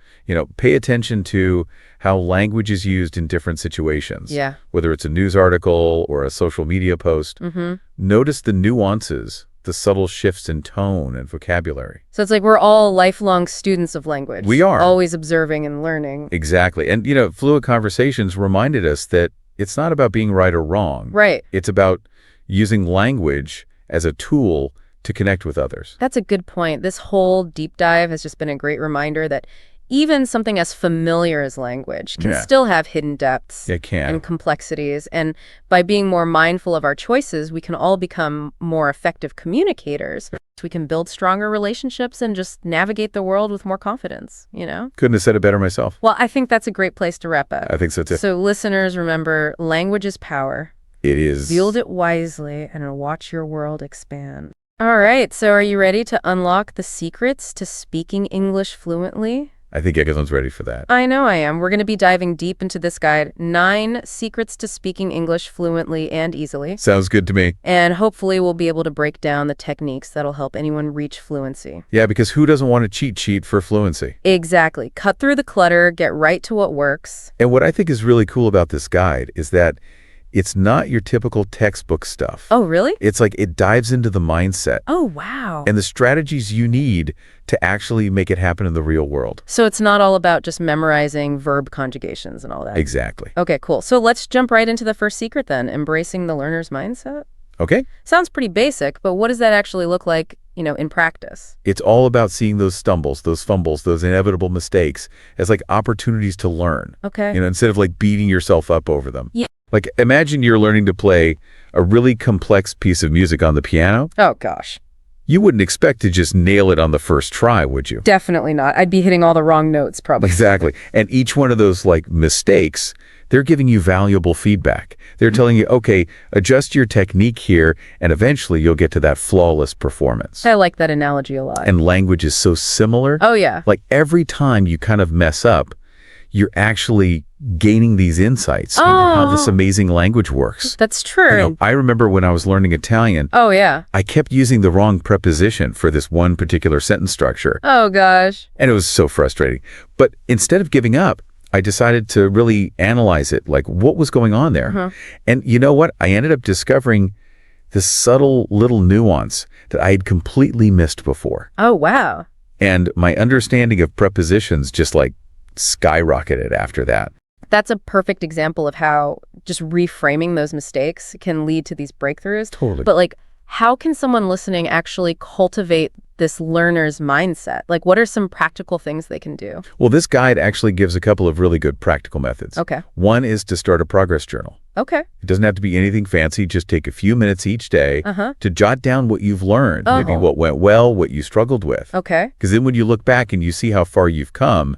Pay attention to how language is used in different situations. Yeah. Whether it's a news article or a social media post. Mm-hmm. Notice the nuances, the subtle shifts in tone and vocabulary. So it's like we're all lifelong students of language. We are. Always observing and learning. Exactly. And, Fluid Conversations reminded us that it's not about being right or wrong. Right. It's about using language as a tool to connect with others. That's a good point. This whole deep dive has just been a great reminder that even something as familiar as language can still have hidden depths It can. and complexities. And by being more mindful of our choices, we can all become more effective communicators. We can build stronger relationships and just navigate the world with more confidence, Couldn't have said it better myself. Well, I think that's a great place to wrap up. I think so too. So listeners, remember, language is power. It is. Wield it wisely and watch your world expand. All right, so are you ready to unlock the secrets to speaking English fluently? I think everyone's ready for that. I know I am. We're going to be diving deep into this guide, 9 secrets to speaking English fluently and easily. Sounds good to me. And hopefully we'll be able to break down the techniques that'll help anyone reach fluency. Yeah, because who doesn't want a cheat sheet for fluency? Exactly. Cut through the clutter, get right to what works. And what I think is really cool about this guide is that it's not your typical textbook stuff. Oh, really? It's like it dives into the mindset Oh, wow. and the strategies you need to actually make it happen in the real world. So it's not all about just memorizing verb conjugations and all that. Exactly. Okay, cool. So let's jump right into the first secret then, embracing the learner's mindset. Okay? Sounds pretty basic, but what does that actually look like, in practice? It's all about seeing those stumbles, those fumbles, those inevitable mistakes as like opportunities to learn. Okay. Instead of like beating yourself up over them. Yeah. Like imagine you're learning to play a really complex piece of music on the piano. Oh, gosh. You wouldn't expect to just nail it on the first try, would you? Definitely not. I'd be hitting all the wrong notes, probably. Exactly. And each one of those like mistakes, they're giving you valuable feedback. They're telling you, okay, adjust your technique here, and eventually you'll get to that flawless performance. I like that analogy a lot. And language is so similar. Oh, yeah. Like every time you kind of mess up, you're actually gaining these insights into how this amazing language works. That's true. I remember when I was learning Italian, Oh, yeah. I kept using the wrong preposition for this one particular sentence structure. Oh, gosh. And it was so frustrating. But instead of giving up, I decided to really analyze it, like what was going on there. And you know what? I ended up discovering this subtle little nuance that I had completely missed before. Oh, wow. And my understanding of prepositions just like skyrocketed after that. That's a perfect example of how just reframing those mistakes can lead to these breakthroughs. Totally. But how can someone listening actually cultivate this learner's mindset? What are some practical things they can do? Well, this guide actually gives a couple of really good practical methods. Okay. One is to start a progress journal. Okay. It doesn't have to be anything fancy. Just take a few minutes each day to jot down what you've learned, maybe what went well, what you struggled with. Okay. Because then when you look back and you see how far you've come,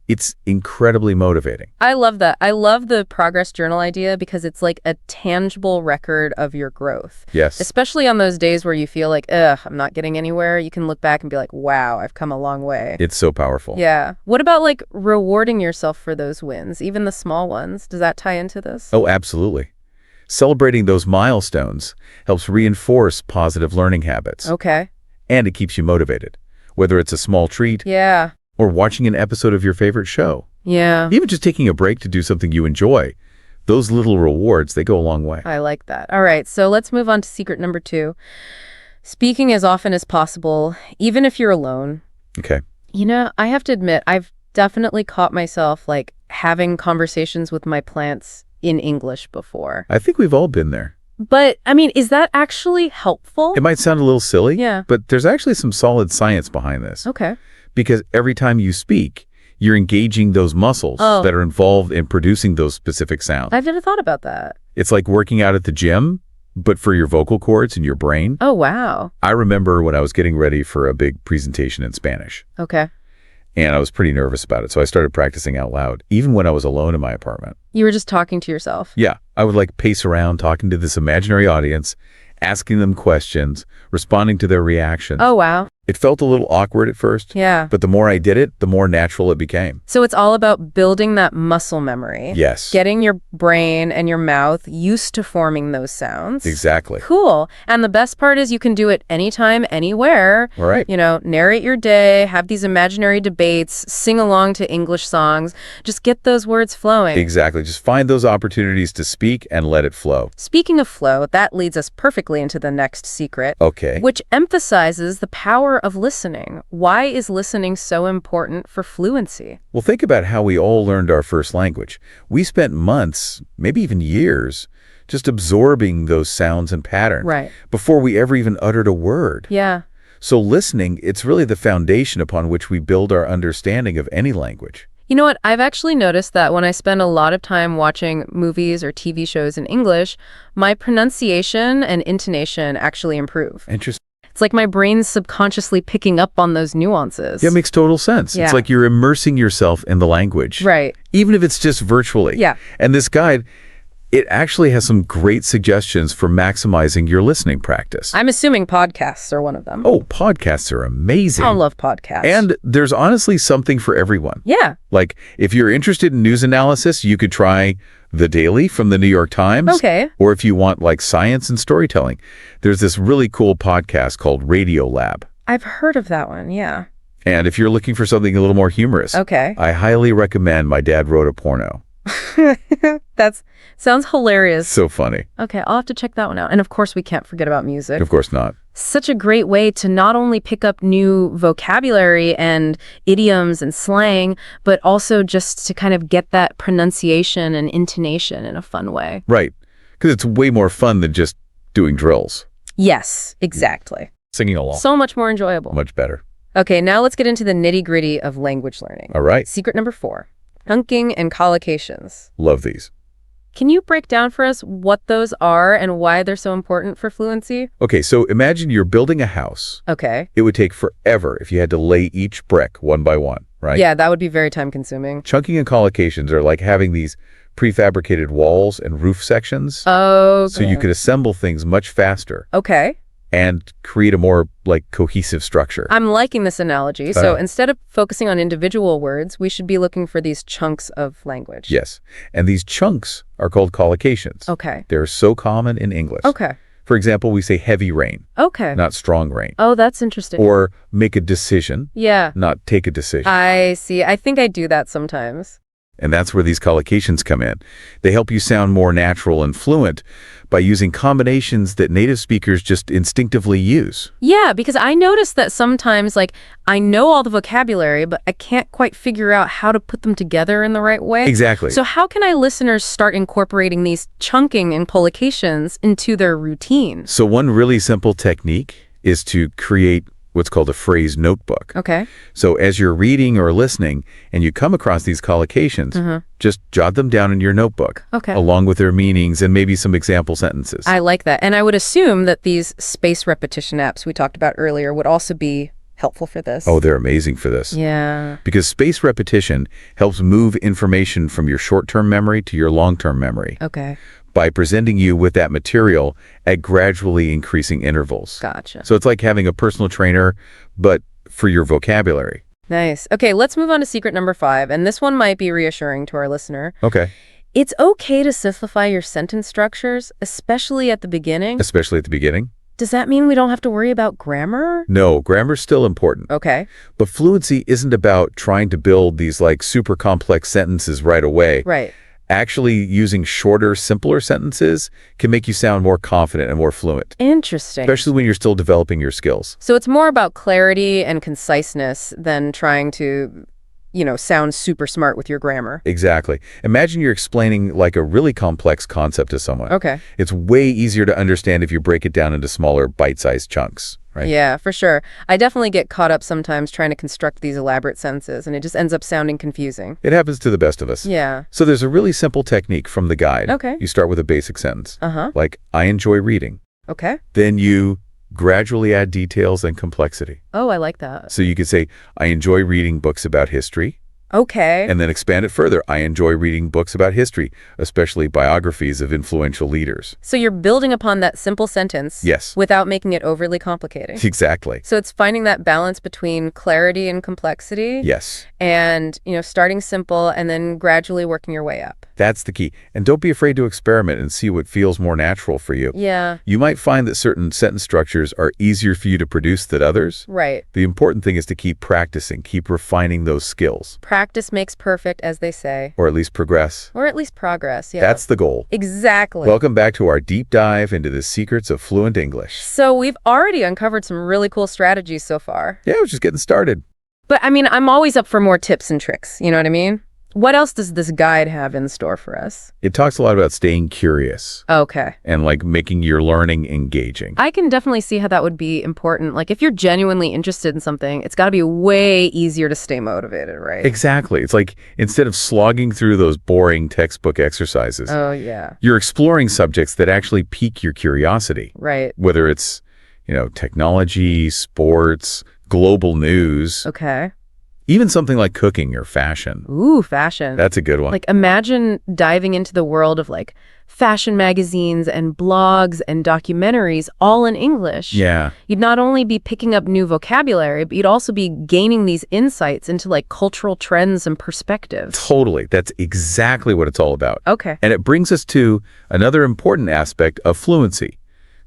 it's incredibly motivating. I love that. I love the progress journal idea because it's like a tangible record of your growth. Yes. Especially on those days where you feel like, I'm not getting anywhere. You can look back and be like, wow, I've come a long way. It's so powerful. Yeah. What about rewarding yourself for those wins, even the small ones? Does that tie into this? Oh, absolutely. Celebrating those milestones helps reinforce positive learning habits. Okay. and it keeps you motivated, whether it's a small treat Yeah. or watching an episode of your favorite show. Yeah. Even just taking a break to do something you enjoy, those little rewards, they go a long way. I like that. All right, so let's move on to secret number 2. Speaking as often as possible, even if you're alone. Okay. I have to admit, I've definitely caught myself having conversations with my plants in English before. I think we've all been there. But, is that actually helpful? It might sound a little silly, Yeah. but there's actually some solid science behind this. Okay. Because every time you speak, you're engaging those muscles that are involved in producing those specific sounds. I've never thought about that. It's like working out at the gym, but for your vocal cords and your brain. Oh, wow. I remember when I was getting ready for a big presentation in Spanish, Okay. and I was pretty nervous about it, so I started practicing out loud, even when I was alone in my apartment. You were just talking to yourself. Yeah, I would pace around talking to this imaginary audience, asking them questions, responding to their reactions. Oh, wow. It felt a little awkward at first, Yeah. but the more I did it, the more natural it became. So it's all about building that muscle memory. Yes. Getting your brain and your mouth used to forming those sounds. Exactly. Cool. And the best part is you can do it anytime, anywhere. All right. Narrate your day, have these imaginary debates, sing along to English songs. Just get those words flowing. Exactly. Just find those opportunities to speak and let it flow. Speaking of flow, that leads us perfectly into the next secret, Okay. which emphasizes the power of listening. Why is listening so important for fluency? Well, think about how we all learned our first language. We spent months, maybe even years, just absorbing those sounds and patterns Right. before we ever even uttered a word. Yeah. So listening, it's really the foundation upon which we build our understanding of any language. You know what? I've actually noticed that when I spend a lot of time watching movies or TV shows in English, my pronunciation and intonation actually improve. Interesting. It's like my brain's subconsciously picking up on those nuances. Yeah, it makes total sense. Yeah. It's like you're immersing yourself in the language. Right. Even if it's just virtually. Yeah. And this guide, it actually has some great suggestions for maximizing your listening practice. I'm assuming podcasts are one of them. Oh, podcasts are amazing. I love podcasts. And there's honestly something for everyone. yeah. Like, if you're interested in news analysis, you could try The Daily from the New York Times. Okay. Or if you want science and storytelling, there's this really cool podcast called Radio Lab. I've heard of that one. Yeah. And if you're looking for something a little more humorous, Okay. I highly recommend My Dad Wrote a Porno. That sounds hilarious. So funny. Okay, I'll have to check that one out. And of course, we can't forget about music. Of course not. Such a great way to not only pick up new vocabulary and idioms and slang, but also just to kind of get that pronunciation and intonation in a fun way. Right. Because it's way more fun than just doing drills. Yes, exactly. Singing along. So much more enjoyable. Much better. Okay, now let's get into the nitty-gritty of language learning. All right. Secret number 4, chunking and collocations. Love these. Can you break down for us what those are and why they're so important for fluency? Okay, so imagine you're building a house. Okay. It would take forever if you had to lay each brick one by one, right? Yeah, that would be very time-consuming. Chunking and collocations are like having these prefabricated walls and roof sections. Oh. So you could assemble things much faster Okay. and create a more cohesive structure. I'm liking this analogy. So instead of focusing on individual words, we should be looking for these chunks of language. Yes. And these chunks are called collocations. Okay. They're so common in English. Okay. For example, we say heavy rain, Okay. not strong rain. Oh, that's interesting. Or make a decision, yeah. not take a decision. I see. I think I do that sometimes. And that's where these collocations come in. They help you sound more natural and fluent by using combinations that native speakers just instinctively use. Yeah, because I notice that sometimes, I know all the vocabulary, but I can't quite figure out how to put them together in the right way. Exactly. So how can listeners start incorporating these chunking and collocations into their routine? So one really simple technique is to create what's called a phrase notebook. Okay. So as you're reading or listening and you come across these collocations, just jot them down in your notebook. Okay. Along with their meanings and maybe some example sentences. I like that. And I would assume that these space repetition apps we talked about earlier would also be helpful for this. Oh, they're amazing for this. Yeah. Because space repetition helps move information from your short-term memory to your long-term memory Okay. by presenting you with that material at gradually increasing intervals. Gotcha. So it's like having a personal trainer, but for your vocabulary. Nice. Okay, let's move on to secret number 5. And this one might be reassuring to our listener. Okay. It's okay to simplify your sentence structures, especially at the beginning. Especially at the beginning. Does that mean we don't have to worry about grammar? No, grammar's still important. Okay. But fluency isn't about trying to build these like super complex sentences right away. Right. Actually, using shorter, simpler sentences can make you sound more confident and more fluent, Interesting. especially when you're still developing your skills. So it's more about clarity and conciseness than trying to, sound super smart with your grammar. Exactly. Imagine you're explaining like a really complex concept to someone. Okay. It's way easier to understand if you break it down into smaller, bite-sized chunks, right? Yeah, for sure. I definitely get caught up sometimes trying to construct these elaborate sentences, and it just ends up sounding confusing. It happens to the best of us. Yeah. So there's a really simple technique from the guide. Okay. You start with a basic sentence, Uh-huh. like, I enjoy reading. Okay. Then you gradually add details and complexity. Oh, I like that. So you could say, I enjoy reading books about history, Okay. and then expand it further. I enjoy reading books about history, especially biographies of influential leaders. So you're building upon that simple sentence. Yes. Without making it overly complicating. Exactly. So it's finding that balance between clarity and complexity. Yes. And, starting simple and then gradually working your way up. That's the key. And don't be afraid to experiment and see what feels more natural for you. Yeah. You might find that certain sentence structures are easier for you to produce than others. Right. The important thing is to keep practicing, keep refining those skills. Practice makes perfect, as they say. Or at least progress. Or at least progress, yeah. That's the goal. Exactly. Welcome back to our deep dive into the secrets of fluent English. So we've already uncovered some really cool strategies so far. Yeah, we're just getting started. But I'm always up for more tips and tricks, you know what I mean? What else does this guide have in store for us? It talks a lot about staying curious Okay. and like making your learning engaging. I can definitely see how that would be important. Like if you're genuinely interested in something, it's got to be way easier to stay motivated, right? Exactly. It's like instead of slogging through those boring textbook exercises, Oh, yeah. you're exploring subjects that actually pique your curiosity. Right. Whether it's, technology, sports, global news, Okay. even something like cooking or fashion. Ooh, fashion. That's a good one. Like imagine diving into the world of like fashion magazines and blogs and documentaries all in English. Yeah. You'd not only be picking up new vocabulary, but you'd also be gaining these insights into like cultural trends and perspectives. Totally. That's exactly what it's all about. Okay. And it brings us to another important aspect of fluency,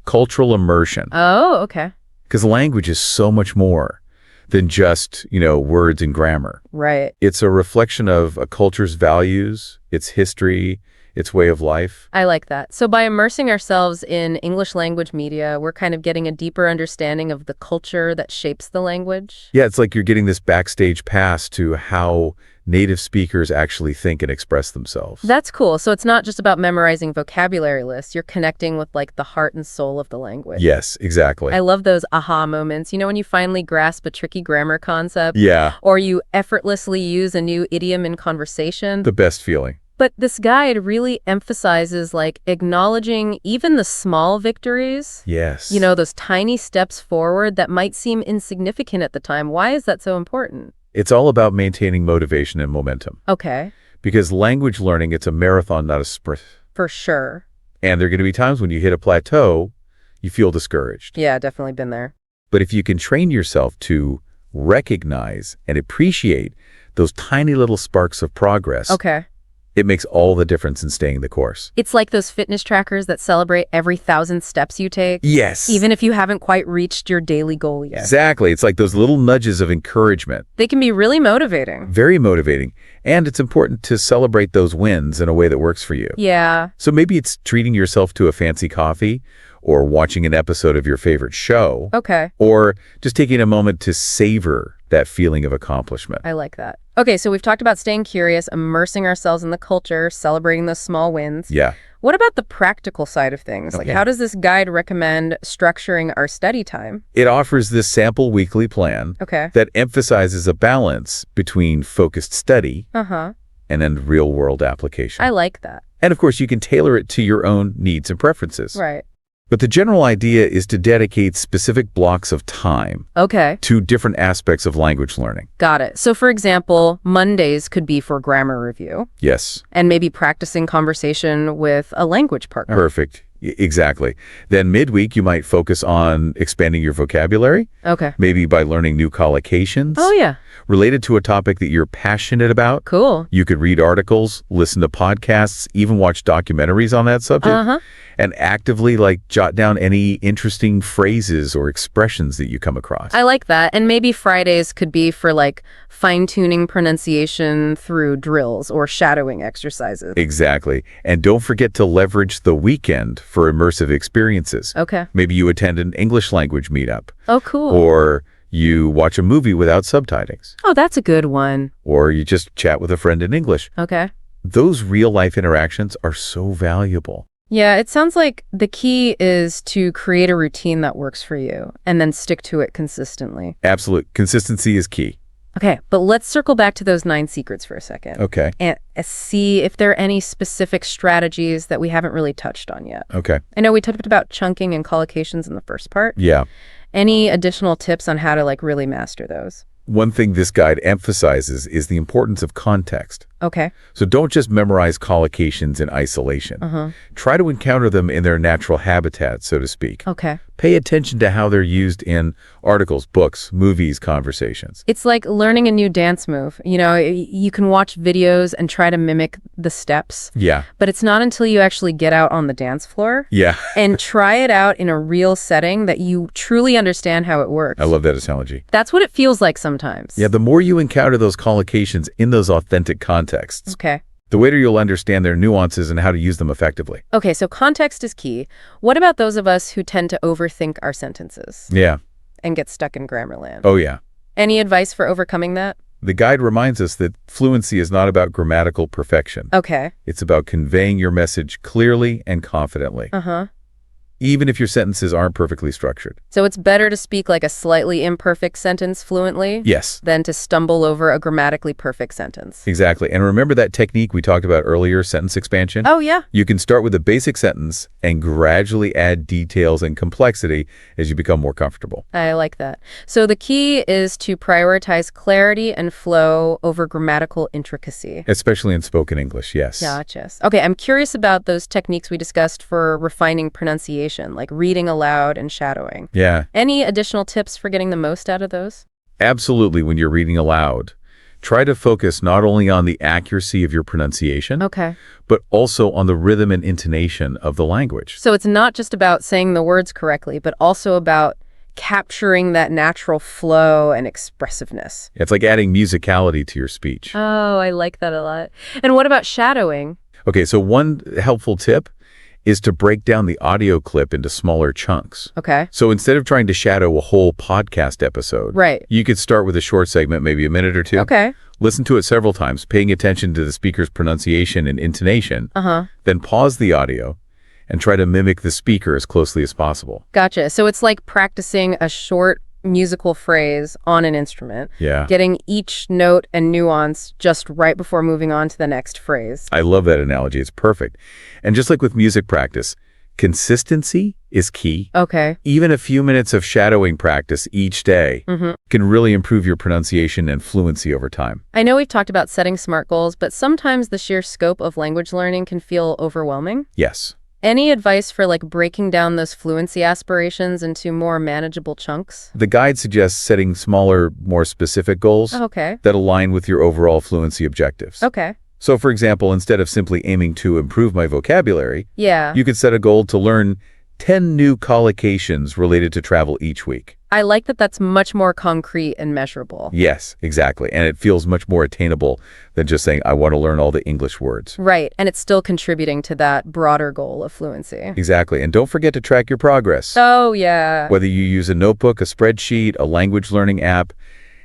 cultural immersion. Oh, okay. Because language is so much more than just, words and grammar. Right. It's a reflection of a culture's values, its history, its way of life. I like that. So by immersing ourselves in English language media, we're kind of getting a deeper understanding of the culture that shapes the language. Yeah, it's like you're getting this backstage pass to how native speakers actually think and express themselves. That's cool. So it's not just about memorizing vocabulary lists. You're connecting with like the heart and soul of the language. Yes, exactly. I love those aha moments. When you finally grasp a tricky grammar concept. Yeah. Or you effortlessly use a new idiom in conversation. The best feeling. But this guide really emphasizes like acknowledging even the small victories. Yes. Those tiny steps forward that might seem insignificant at the time. Why is that so important? It's all about maintaining motivation and momentum. Okay. Because language learning, it's a marathon, not a sprint. For sure. And there are going to be times when you hit a plateau, you feel discouraged. Yeah, definitely been there. But if you can train yourself to recognize and appreciate those tiny little sparks of progress, Okay. it makes all the difference in staying the course. It's like those fitness trackers that celebrate every 1,000 steps you take. Yes. Even if you haven't quite reached your daily goal yet. Exactly. It's like those little nudges of encouragement. They can be really motivating. Very motivating. And it's important to celebrate those wins in a way that works for you. Yeah. So maybe it's treating yourself to a fancy coffee or watching an episode of your favorite show. Okay. Or just taking a moment to savor that feeling of accomplishment. I like that. Okay, so we've talked about staying curious, immersing ourselves in the culture, celebrating those small wins. Yeah. What about the practical side of things? Like, Okay. how does this guide recommend structuring our study time? It offers this sample weekly plan Okay. that emphasizes a balance between focused study Uh-huh. and then real-world application. I like that. And of course, you can tailor it to your own needs and preferences. Right. But the general idea is to dedicate specific blocks of time Okay. to different aspects of language learning. Got it. So, for example, Mondays could be for grammar review Yes. and maybe practicing conversation with a language partner. Perfect. Exactly. Then midweek, you might focus on expanding your vocabulary, Okay. maybe by learning new collocations Oh, yeah. related to a topic that you're passionate about. Cool. You could read articles, listen to podcasts, even watch documentaries on that subject. Uh-huh. And actively, like, jot down any interesting phrases or expressions that you come across. I like that. And maybe Fridays could be for like fine-tuning pronunciation through drills or shadowing exercises. Exactly. And don't forget to leverage the weekend for immersive experiences. Okay. Maybe you attend an English language meetup. Oh, cool. Or you watch a movie without subtitles. Oh, that's a good one. Or you just chat with a friend in English. Okay. Those real-life interactions are so valuable. Yeah, it sounds like the key is to create a routine that works for you and then stick to it consistently. Absolute. Consistency is key. Okay, but let's circle back to those 9 secrets for a second. Okay. And see if there are any specific strategies that we haven't really touched on yet. Okay. I know we talked about chunking and collocations in the first part. Yeah. Any additional tips on how to like really master those? One thing this guide emphasizes is the importance of context. Okay. So don't just memorize collocations in isolation. Try to encounter them in their natural habitat, so to speak. Okay. Pay attention to how they're used in articles, books, movies, conversations. It's like learning a new dance move. You know, you can watch videos and try to mimic the steps, Yeah. but it's not until you actually get out on the dance floor Yeah. and try it out in a real setting that you truly understand how it works. I love that analogy. That's what it feels like sometimes. Yeah, the more you encounter those collocations in those authentic contexts, Okay. the later you'll understand their nuances and how to use them effectively. Okay, so context is key. What about those of us who tend to overthink our sentences Yeah. and get stuck in grammar land? Oh, yeah. Any advice for overcoming that? The guide reminds us that fluency is not about grammatical perfection. Okay. It's about conveying your message clearly and confidently, even if your sentences aren't perfectly structured. So it's better to speak like a slightly imperfect sentence fluently Yes, than to stumble over a grammatically perfect sentence. exactly. And remember that technique we talked about earlier, sentence expansion? Oh, yeah. You can start with a basic sentence and gradually add details and complexity as you become more comfortable. I like that. So the key is to prioritize clarity and flow over grammatical intricacy. Especially in spoken English, yes. Gotcha. Okay, I'm curious about those techniques we discussed for refining pronunciation, like reading aloud and shadowing. Yeah, Any additional tips for getting the most out of those? absolutely. When you're reading aloud, try to focus not only on the accuracy of your pronunciation, Okay. but also on the rhythm and intonation of the language. So it's not just about saying the words correctly, but also about capturing that natural flow and expressiveness. It's like adding musicality to your speech. Oh, I like that a lot. And what about shadowing? Okay, so one helpful tip is to break down the audio clip into smaller chunks. Okay. So instead of trying to shadow a whole podcast episode, Right. you could start with a short segment, maybe a minute or two. Okay. Listen to it several times, paying attention to the speaker's pronunciation and intonation. Then pause the audio and try to mimic the speaker as closely as possible. Gotcha. So it's like practicing a short musical phrase on an instrument, Yeah. getting each note and nuance just right before moving on to the next phrase. I love that analogy. It's perfect. And just like with music practice, consistency is key. Okay. Even a few minutes of shadowing practice each day can really improve your pronunciation and fluency over time. I know we've talked about setting SMART goals, but sometimes the sheer scope of language learning can feel overwhelming. Yes. Any advice for like breaking down those fluency aspirations into more manageable chunks? The guide suggests setting smaller, more specific goals Okay. that align with your overall fluency objectives. Okay. So, for example, instead of simply aiming to improve my vocabulary, Yeah. you could set a goal to learn 10 new collocations related to travel each week. I like that that's much more concrete and measurable. Yes, exactly. And it feels much more attainable than just saying, I want to learn all the English words. Right. And it's still contributing to that broader goal of fluency. Exactly. And don't forget to track your progress. Oh, yeah. Whether you use a notebook, a spreadsheet, a language learning app,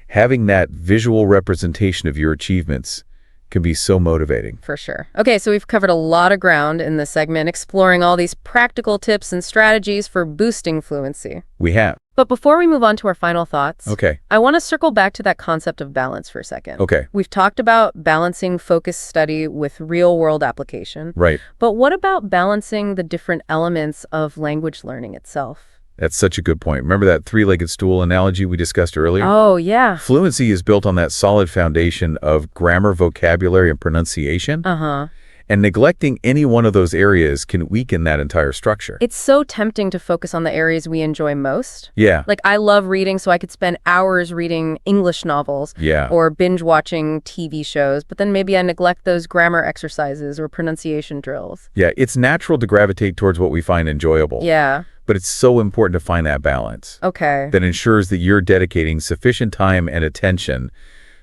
having that visual representation of your achievements can be so motivating. For sure. Okay, so we've covered a lot of ground in this segment, exploring all these practical tips and strategies for boosting fluency. We have. But before we move on to our final thoughts, Okay. I want to circle back to that concept of balance for a second. Okay. We've talked about balancing focused study with real-world application. Right. But what about balancing the different elements of language learning itself? That's such a good point. Remember that three-legged stool analogy we discussed earlier? Oh, yeah. Fluency is built on that solid foundation of grammar, vocabulary, and pronunciation. Uh-huh. And neglecting any one of those areas can weaken that entire structure. It's so tempting to focus on the areas we enjoy most. Yeah. Like, I love reading, so I could spend hours reading English novels Yeah. or binge watching TV shows, but then maybe I neglect those grammar exercises or pronunciation drills. Yeah, it's natural to gravitate towards what we find enjoyable. Yeah. But it's so important to find that balance Okay. that ensures that you're dedicating sufficient time and attention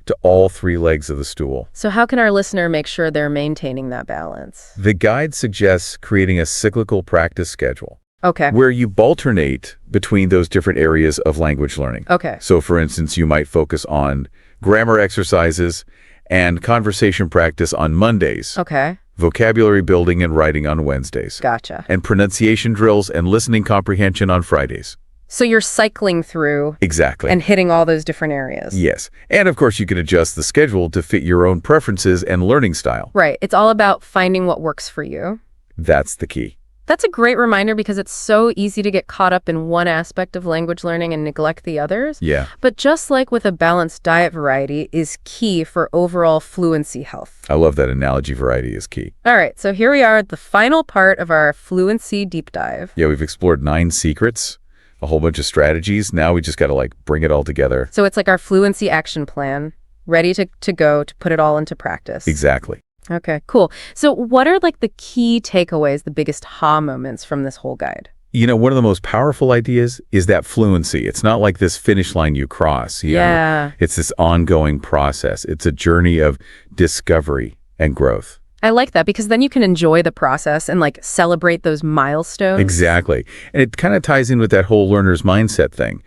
to all three legs of the stool. So how can our listener make sure they're maintaining that balance? The guide suggests creating a cyclical practice schedule Okay. where you alternate between those different areas of language learning. Okay. So, for instance, you might focus on grammar exercises and conversation practice on Mondays, Okay. vocabulary building and writing on Wednesdays, Gotcha. and pronunciation drills and listening comprehension on Fridays. So you're cycling through Exactly. and hitting all those different areas. Yes. And of course, you can adjust the schedule to fit your own preferences and learning style. Right. It's all about finding what works for you. That's the key. That's a great reminder because it's so easy to get caught up in one aspect of language learning and neglect the others. Yeah. But just like with a balanced diet, variety is key for overall fluency health. I love that analogy. Variety is key. All right, so here we are at the final part of our fluency deep dive. Yeah, we've explored 9 secrets, a whole bunch of strategies. Now we just got to bring it all together. So it's like our fluency action plan, ready to go to put it all into practice. Exactly. Okay, cool. So what are the key takeaways, the biggest ha moments from this whole guide? You know, one of the most powerful ideas is that fluency. It's not like this finish line you cross. You know? Yeah. It's this ongoing process. It's a journey of discovery and growth. I like that because then you can enjoy the process and celebrate those milestones. Exactly. And it kind of ties in with that whole learner's mindset thing.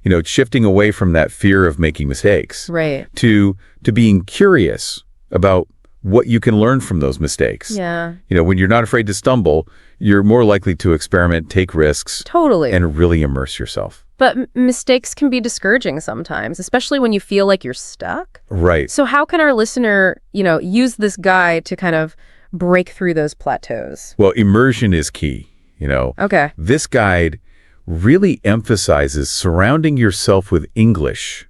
You know, it's shifting away from that fear of making mistakes. Right. To being curious about what you can learn from those mistakes. Yeah. You know, when you're not afraid to stumble, you're more likely to experiment, take risks, Totally. and really immerse yourself. But mistakes can be discouraging sometimes, especially when you feel like you're stuck. Right. So how can our listener, use this guide to kind of break through those plateaus? Well, immersion is key. You know, Okay. this guide really emphasizes surrounding yourself with English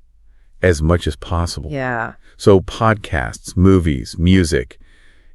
as much as possible. Yeah. So podcasts, movies, music,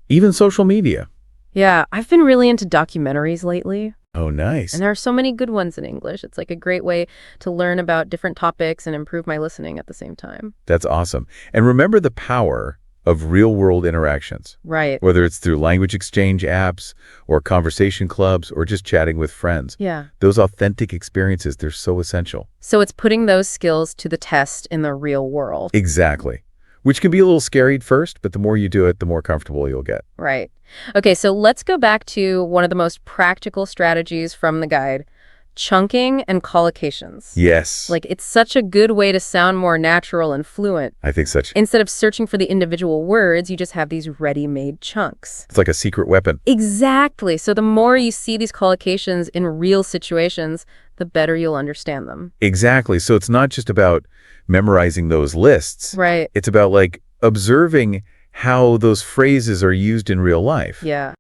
even social media. Yeah. I've been really into documentaries lately, Oh, nice. and there are so many good ones in English. It's a great way to learn about different topics and improve my listening at the same time. That's awesome. And remember the power of real-world interactions, Right. whether it's through language exchange apps or conversation clubs or just chatting with friends. Yeah. Those authentic experiences, they're so essential. So it's putting those skills to the test in the real world. Exactly. Which can be a little scary at first, but the more you do it, the more comfortable you'll get. Right. Okay, so let's go back to one of the most practical strategies from the guide, chunking and collocations. Yes. It's such a good way to sound more natural and fluent. I think such. Instead of searching for the individual words, you just have these ready-made chunks. It's like a secret weapon. Exactly. So the more you see these collocations in real situations, the better you'll understand them. Exactly. So it's not just about memorizing those lists. Right. It's about observing how those phrases are used in real life. Yeah.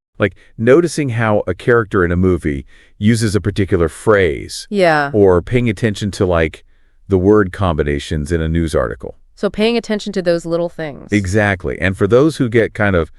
Noticing how a character in a movie uses a particular phrase Yeah. or paying attention to the word combinations in a news article. So paying attention to those little things. Exactly. And for those who get kind of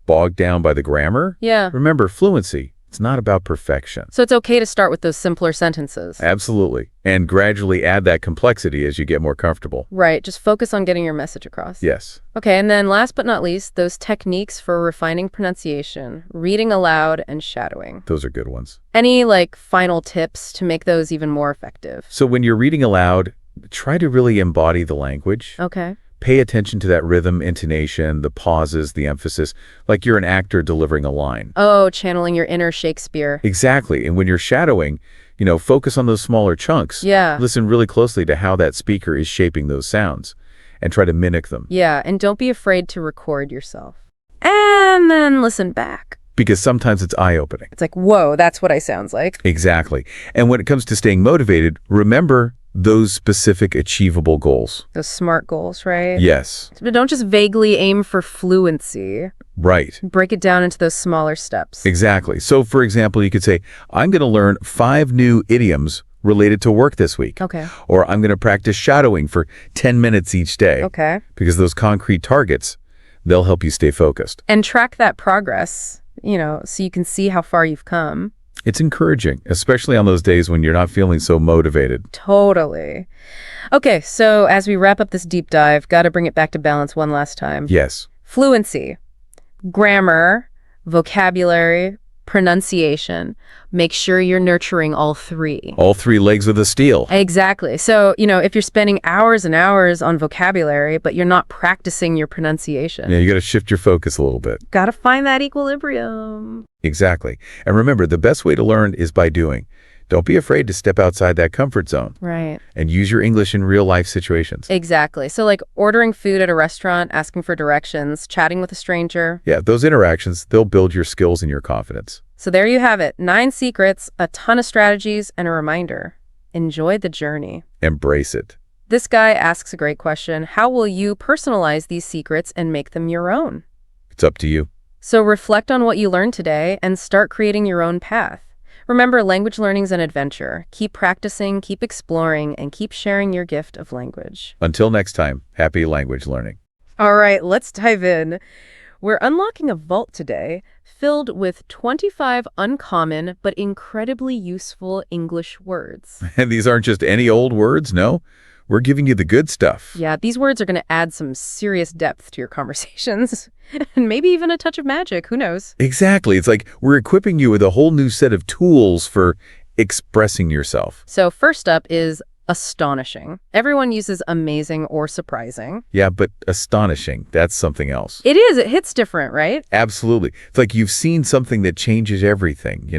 bogged down by the grammar, Yeah. remember fluency. It's not about perfection. So it's okay to start with those simpler sentences. Absolutely. And gradually add that complexity as you get more comfortable. Right. Just focus on getting your message across. Yes. Okay. And then last but not least, those techniques for refining pronunciation, reading aloud, and shadowing. Those are good ones. Any final tips to make those even more effective? So when you're reading aloud, try to really embody the language. Okay. Pay attention to that rhythm, intonation, the pauses, the emphasis, like you're an actor delivering a line. Oh, channeling your inner Shakespeare. Exactly. And when you're shadowing, focus on those smaller chunks. Yeah. Listen really closely to how that speaker is shaping those sounds and try to mimic them. Yeah. And don't be afraid to record yourself. And then listen back. Because sometimes it's eye-opening. It's whoa, that's what I sounds like. Exactly. And when it comes to staying motivated, remember those specific achievable goals. Those SMART goals, right? Yes. But don't just vaguely aim for fluency. Right. Break it down into those smaller steps. Exactly. So, for example, you could say, I'm going to learn 5 new idioms related to work this week. Okay. Or I'm going to practice shadowing for 10 minutes each day. Okay. Because those concrete targets, they'll help you stay focused. And track that progress. so you can see how far you've come. It's encouraging, especially on those days when you're not feeling so motivated. Totally. Okay, so as we wrap up this deep dive, got to bring it back to balance one last time. Yes. Fluency, grammar, vocabulary, pronunciation. Make sure you're nurturing all three. All three legs of the steel. Exactly. So, if you're spending hours and hours on vocabulary, but you're not practicing your pronunciation, Yeah, you got to shift your focus a little bit. got to find that equilibrium. Exactly. And remember, the best way to learn is by doing. Don't be afraid to step outside that comfort zone Right. and use your English in real life situations. Exactly. So like ordering food at a restaurant, asking for directions, chatting with a stranger. Yeah, those interactions, they'll build your skills and your confidence. So there you have it. 9 secrets, a ton of strategies, and a reminder. Enjoy the journey. Embrace it. This guy asks a great question. How will you personalize these secrets and make them your own? It's up to you. So reflect on what you learned today and start creating your own path. Remember, language learning's an adventure. Keep practicing, keep exploring, and keep sharing your gift of language. Until next time, happy language learning. All right, let's dive in. We're unlocking a vault today filled with 25 uncommon but incredibly useful English words. And these aren't just any old words, no. We're giving you the good stuff. Yeah, these words are going to add some serious depth to your conversations. And maybe even a touch of magic, who knows? Exactly. It's like we're equipping you with a whole new set of tools for expressing yourself. So first up is astonishing. Everyone uses amazing or surprising. Yeah, but astonishing, that's something else. It is. It hits different, right? Absolutely. It's like you've seen something that changes everything,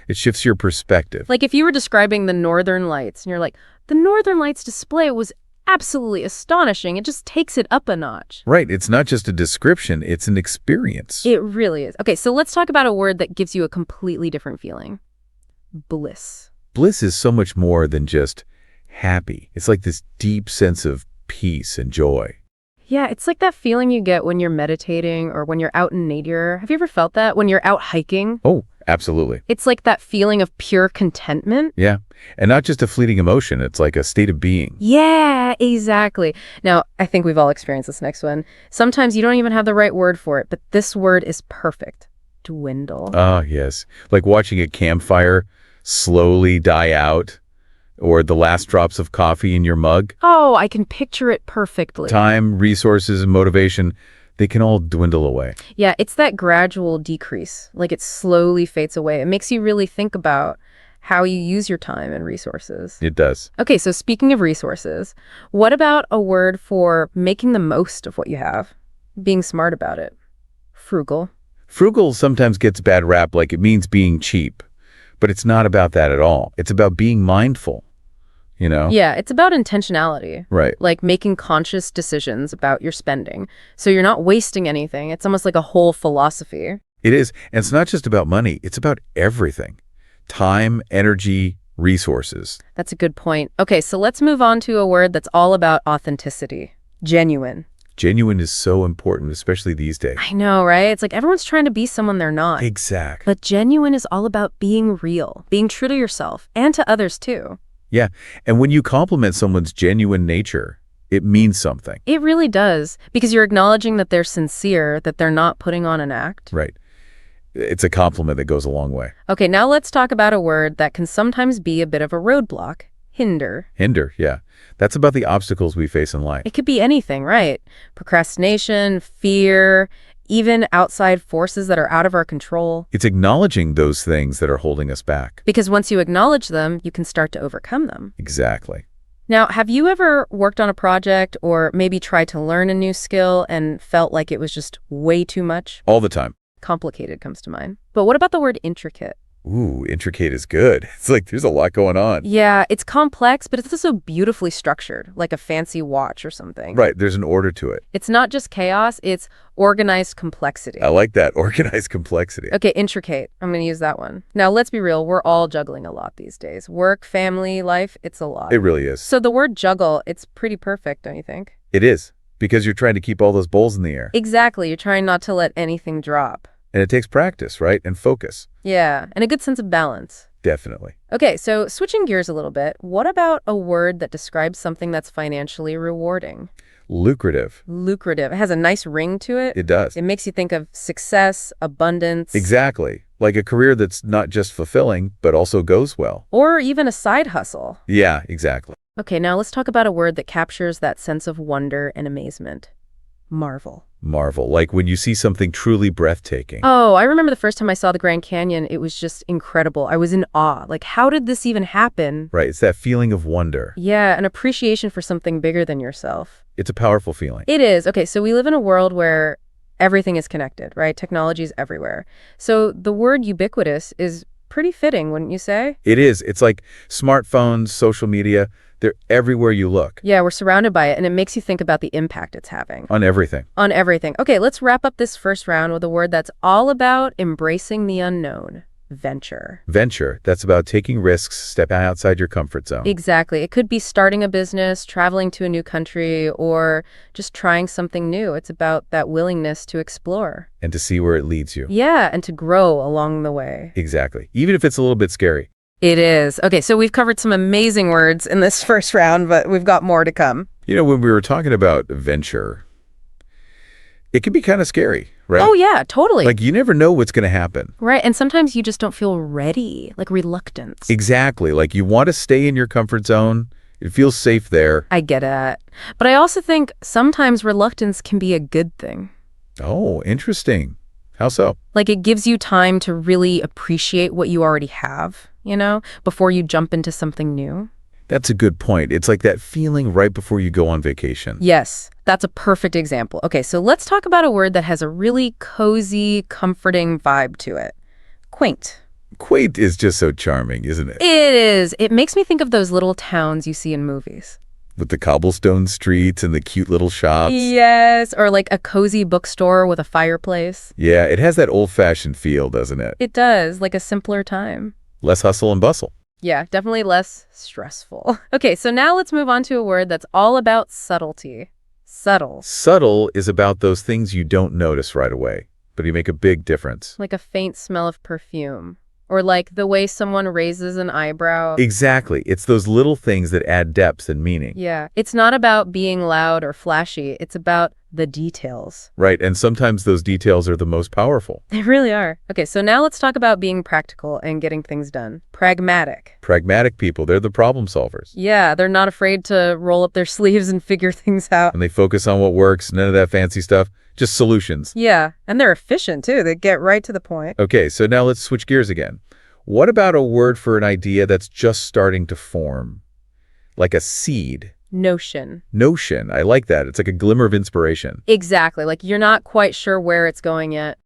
It shifts your perspective. Like if you were describing the Northern Lights and you're like, the Northern Lights display was absolutely astonishing. It just takes it up a notch. Right. It's not just a description, it's an experience. It really is. Okay, so let's talk about a word that gives you a completely different feeling. Bliss. Bliss is so much more than just happy. It's like this deep sense of peace and joy. Yeah, it's like that feeling you get when you're meditating or when you're out in nature. Have you ever felt that when you're out hiking? Oh, absolutely. It's like that feeling of pure contentment. Yeah. And not just a fleeting emotion. It's like a state of being. Yeah, exactly. Now, I think we've all experienced this next one. Sometimes you don't even have the right word for it, but this word is perfect. Dwindle. Ah, yes. Like watching a campfire slowly die out, or the last drops of coffee in your mug. Oh, I can picture it perfectly. Time, resources, and motivation, they can all dwindle away. Yeah, it's that gradual decrease. Like it slowly fades away. It makes you really think about how you use your time and resources. It does. Okay, so speaking of resources, what about a word for making the most of what you have? Being smart about it. Frugal. Frugal sometimes gets bad rap like it means being cheap, but it's not about that at all. It's about being mindful, Yeah, it's about intentionality. Right. Like making conscious decisions about your spending. So you're not wasting anything. It's almost like a whole philosophy. It is. And it's not just about money. It's about everything. Time, energy, resources. That's a good point. Okay, so let's move on to a word that's all about authenticity. Genuine. Genuine is so important, especially these days. I know, right? It's like everyone's trying to be someone they're not. Exactly. But genuine is all about being real, being true to yourself and to others too. Yeah. And when you compliment someone's genuine nature, it means something. It really does, because you're acknowledging that they're sincere, that they're not putting on an act. Right. It's a compliment that goes a long way. Okay, now let's talk about a word that can sometimes be a bit of a roadblock. Hinder. Hinder, yeah. That's about the obstacles we face in life. It could be anything, right? Procrastination, fear, even outside forces that are out of our control. It's acknowledging those things that are holding us back. Because once you acknowledge them, you can start to overcome them. Exactly. Now, have you ever worked on a project or maybe tried to learn a new skill and felt like it was just way too much? All the time. Complicated comes to mind. But what about the word intricate? Ooh, intricate is good. It's like there's a lot going on. Yeah, it's complex, but it's also beautifully structured, like a fancy watch or something. Right, there's an order to it. It's not just chaos, it's organized complexity. I like that, organized complexity. Okay, intricate. I'm going to use that one. Now, let's be real. We're all juggling a lot these days. Work, family, life, it's a lot. It really is. So the word juggle, it's pretty perfect, don't you think? It is, because you're trying to keep all those bowls in the air. Exactly. You're trying not to let anything drop. And it takes practice, right? And focus. Yeah, and a good sense of balance. Definitely. Okay, so switching gears a little bit, what about a word that describes something that's financially rewarding? Lucrative. Lucrative. It has a nice ring to it. It does. It makes you think of success, abundance. Exactly. Like a career that's not just fulfilling, but also goes well. Or even a side hustle. Yeah, exactly. Okay, now let's talk about a word that captures that sense of wonder and amazement. Marvel. Marvel. Like when you see something truly breathtaking. Oh, I remember the first time I saw the Grand Canyon, it was just incredible. I was in awe. Like, how did this even happen? Right. It's that feeling of wonder. Yeah, an appreciation for something bigger than yourself. It's a powerful feeling. It is. Okay, so we live in a world where everything is connected, right? Technology is everywhere. So the word ubiquitous is pretty fitting, wouldn't you say? It is. It's like smartphones, social media, they're everywhere you look. Yeah, we're surrounded by it, and it makes you think about the impact it's having. On everything. On everything. Okay, let's wrap up this first round with a word that's all about embracing the unknown. Venture. Venture. That's about taking risks, stepping outside your comfort zone. Exactly. It could be starting a business, traveling to a new country, or just trying something new. It's about that willingness to explore. And to see where it leads you. Yeah, and to grow along the way. Exactly. Even if it's a little bit scary. It is. Okay, so we've covered some amazing words in this first round, but we've got more to come. You know, when we were talking about venture, it can be kind of scary, right? Oh, yeah, totally. Like you never know what's going to happen. Right, and sometimes you just don't feel ready, like reluctance. Exactly. Like you want to stay in your comfort zone. It feels safe there. I get it. But I also think sometimes reluctance can be a good thing. Oh, interesting. How so? Like it gives you time to really appreciate what you already have, before you jump into something new. That's a good point. It's like that feeling right before you go on vacation. Yes, that's a perfect example. Okay, so let's talk about a word that has a really cozy, comforting vibe to it. Quaint. Quaint is just so charming, isn't it? It is. It makes me think of those little towns you see in movies. With the cobblestone streets and the cute little shops. Yes, or like a cozy bookstore with a fireplace. Yeah, it has that old-fashioned feel, doesn't it? It does, like a simpler time. Less hustle and bustle. Yeah, definitely less stressful. Okay, so now let's move on to a word that's all about subtlety. Subtle. Subtle is about those things you don't notice right away, but you make a big difference. Like a faint smell of perfume. Or like the way someone raises an eyebrow. Exactly. It's those little things that add depth and meaning. Yeah. It's not about being loud or flashy. It's about the details. Right, and sometimes those details are the most powerful. They really are. Okay, so now let's talk about being practical and getting things done. Pragmatic. Pragmatic people, they're the problem solvers. Yeah, they're not afraid to roll up their sleeves and figure things out. And they focus on what works, none of that fancy stuff, just solutions. Yeah, and they're efficient too. They get right to the point. Okay, so now let's switch gears again. What about a word for an idea that's just starting to form? Like a seed. Notion. Notion. I like that. It's like a glimmer of inspiration. Exactly. Like you're not quite sure where it's going yet.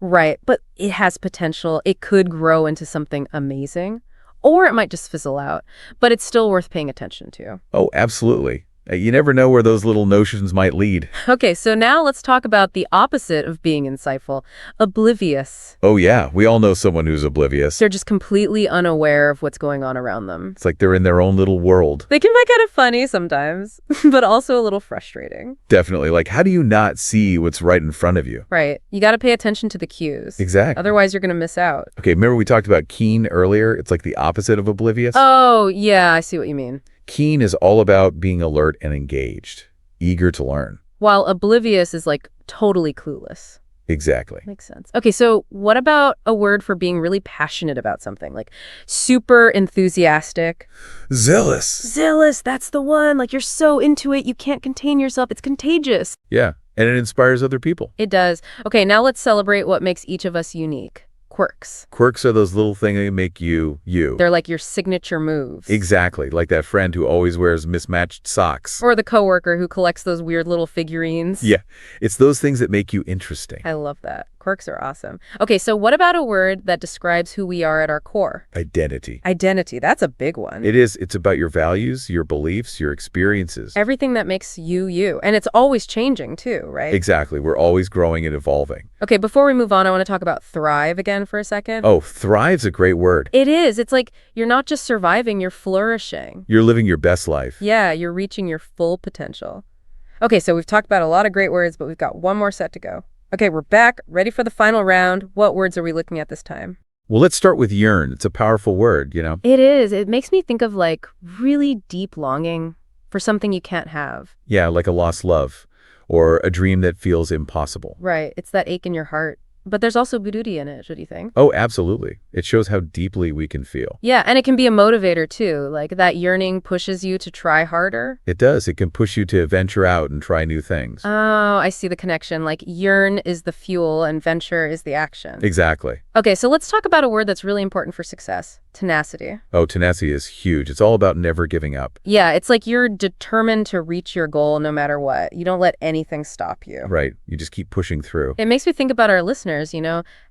Right. But it has potential. It could grow into something amazing, or it might just fizzle out. But it's still worth paying attention to. Oh, absolutely. You never know where those little notions might lead. Okay, so now let's talk about the opposite of being insightful. Oblivious. Oh, yeah. We all know someone who's oblivious. They're just completely unaware of what's going on around them. It's like they're in their own little world. They can be kind of funny sometimes, but also a little frustrating. Definitely. Like, how do you not see what's right in front of you? Right. You got to pay attention to the cues. Exactly. Otherwise, you're going to miss out. Okay, remember we talked about keen earlier? It's like the opposite of oblivious. Oh, yeah, I see what you mean. Keen is all about being alert and engaged, eager to learn. While oblivious is like totally clueless. Exactly. Makes sense. Okay, so what about a word for being really passionate about something? Like super enthusiastic. Zealous. Zealous, that's the one. Like you're so into it, you can't contain yourself. It's contagious. Yeah, and it inspires other people. It does. Okay, now let's celebrate what makes each of us unique. Quirks. Quirks are those little things that make you, you. They're like your signature moves. Exactly, like that friend who always wears mismatched socks. Or the coworker who collects those weird little figurines. Yeah, it's those things that make you interesting. I love that. Quirks are awesome. Okay, so what about a word that describes who we are at our core? Identity. Identity, that's a big one. It is. It's about your values, your beliefs, your experiences. Everything that makes you, you. And it's always changing too, right? Exactly. We're always growing and evolving. Okay, before we move on, I want to talk about thrive again for a second. Oh, thrive's a great word. It is. It's like you're not just surviving, you're flourishing. You're living your best life. Yeah, you're reaching your full potential. Okay, so we've talked about a lot of great words, but we've got one more set to go. Okay, we're back, ready for the final round. What words are we looking at this time? Well, let's start with yearn. It's a powerful word, you know? It is. It makes me think of like really deep longing, for something you can't have. Yeah, like a lost love or a dream that feels impossible. Right. It's that ache in your heart. But there's also beauty in it, what do you think? Oh, absolutely. It shows how deeply we can feel. Yeah, and it can be a motivator too. Like that yearning pushes you to try harder. It does. It can push you to venture out and try new things. Oh, I see the connection. Like yearn is the fuel and venture is the action. Exactly. Okay, so let's talk about a word that's really important for success. Tenacity. Oh, tenacity is huge. It's all about never giving up. Yeah, it's like you're determined to reach your goal no matter what. You don't let anything stop you. Right. You just keep pushing through. It makes me think about our listeners,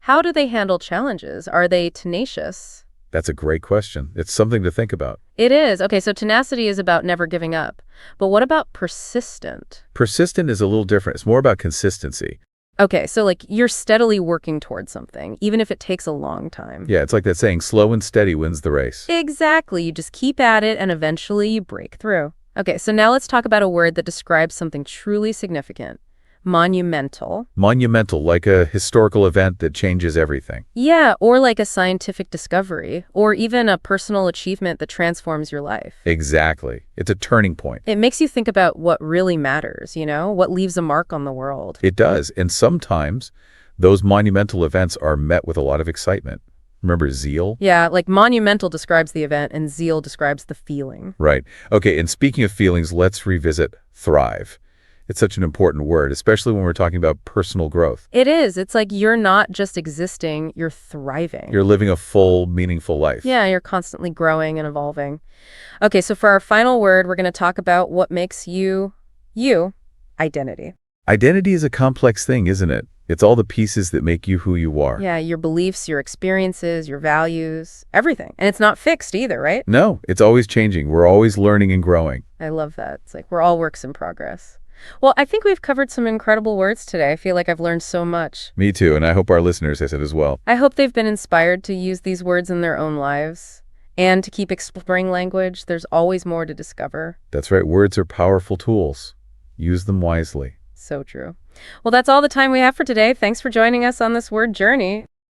How do they handle challenges? Are they tenacious? That's a great question. It's something to think about. It is. Okay, so tenacity is about never giving up. But what about persistent? Persistent is a little different. It's more about consistency. Okay, so like you're steadily working towards something, even if it takes a long time. Yeah, it's like that saying, slow and steady wins the race. Exactly. You just keep at it and eventually you break through. Okay, so now let's talk about a word that describes something truly significant. Monumental. Monumental, like a historical event that changes everything. Yeah, or like a scientific discovery, or even a personal achievement that transforms your life. Exactly. It's a turning point. It makes you think about what really matters, what leaves a mark on the world. It does. And sometimes those monumental events are met with a lot of excitement. Remember zeal? Yeah, like monumental describes the event and zeal describes the feeling. Right. Okay, and speaking of feelings, let's revisit thrive. It's such an important word, especially when we're talking about personal growth. It is. It's like you're not just existing, you're thriving. You're living a full, meaningful life. Yeah, you're constantly growing and evolving. Okay, so for our final word, we're going to talk about what makes you, identity. Identity is a complex thing, isn't it? It's all the pieces that make you who you are. Yeah, your beliefs, your experiences, your values, everything. And it's not fixed either, right? No, it's always changing. We're always learning and growing. I love that. It's like we're all works in progress. Well, I think we've covered some incredible words today. I feel like I've learned so much. Me too, and I hope our listeners have as well. I hope they've been inspired to use these words in their own lives and to keep exploring language. There's always more to discover. That's right. Words are powerful tools. Use them wisely. So true. Well, that's all the time we have for today. Thanks for joining us on this word journey.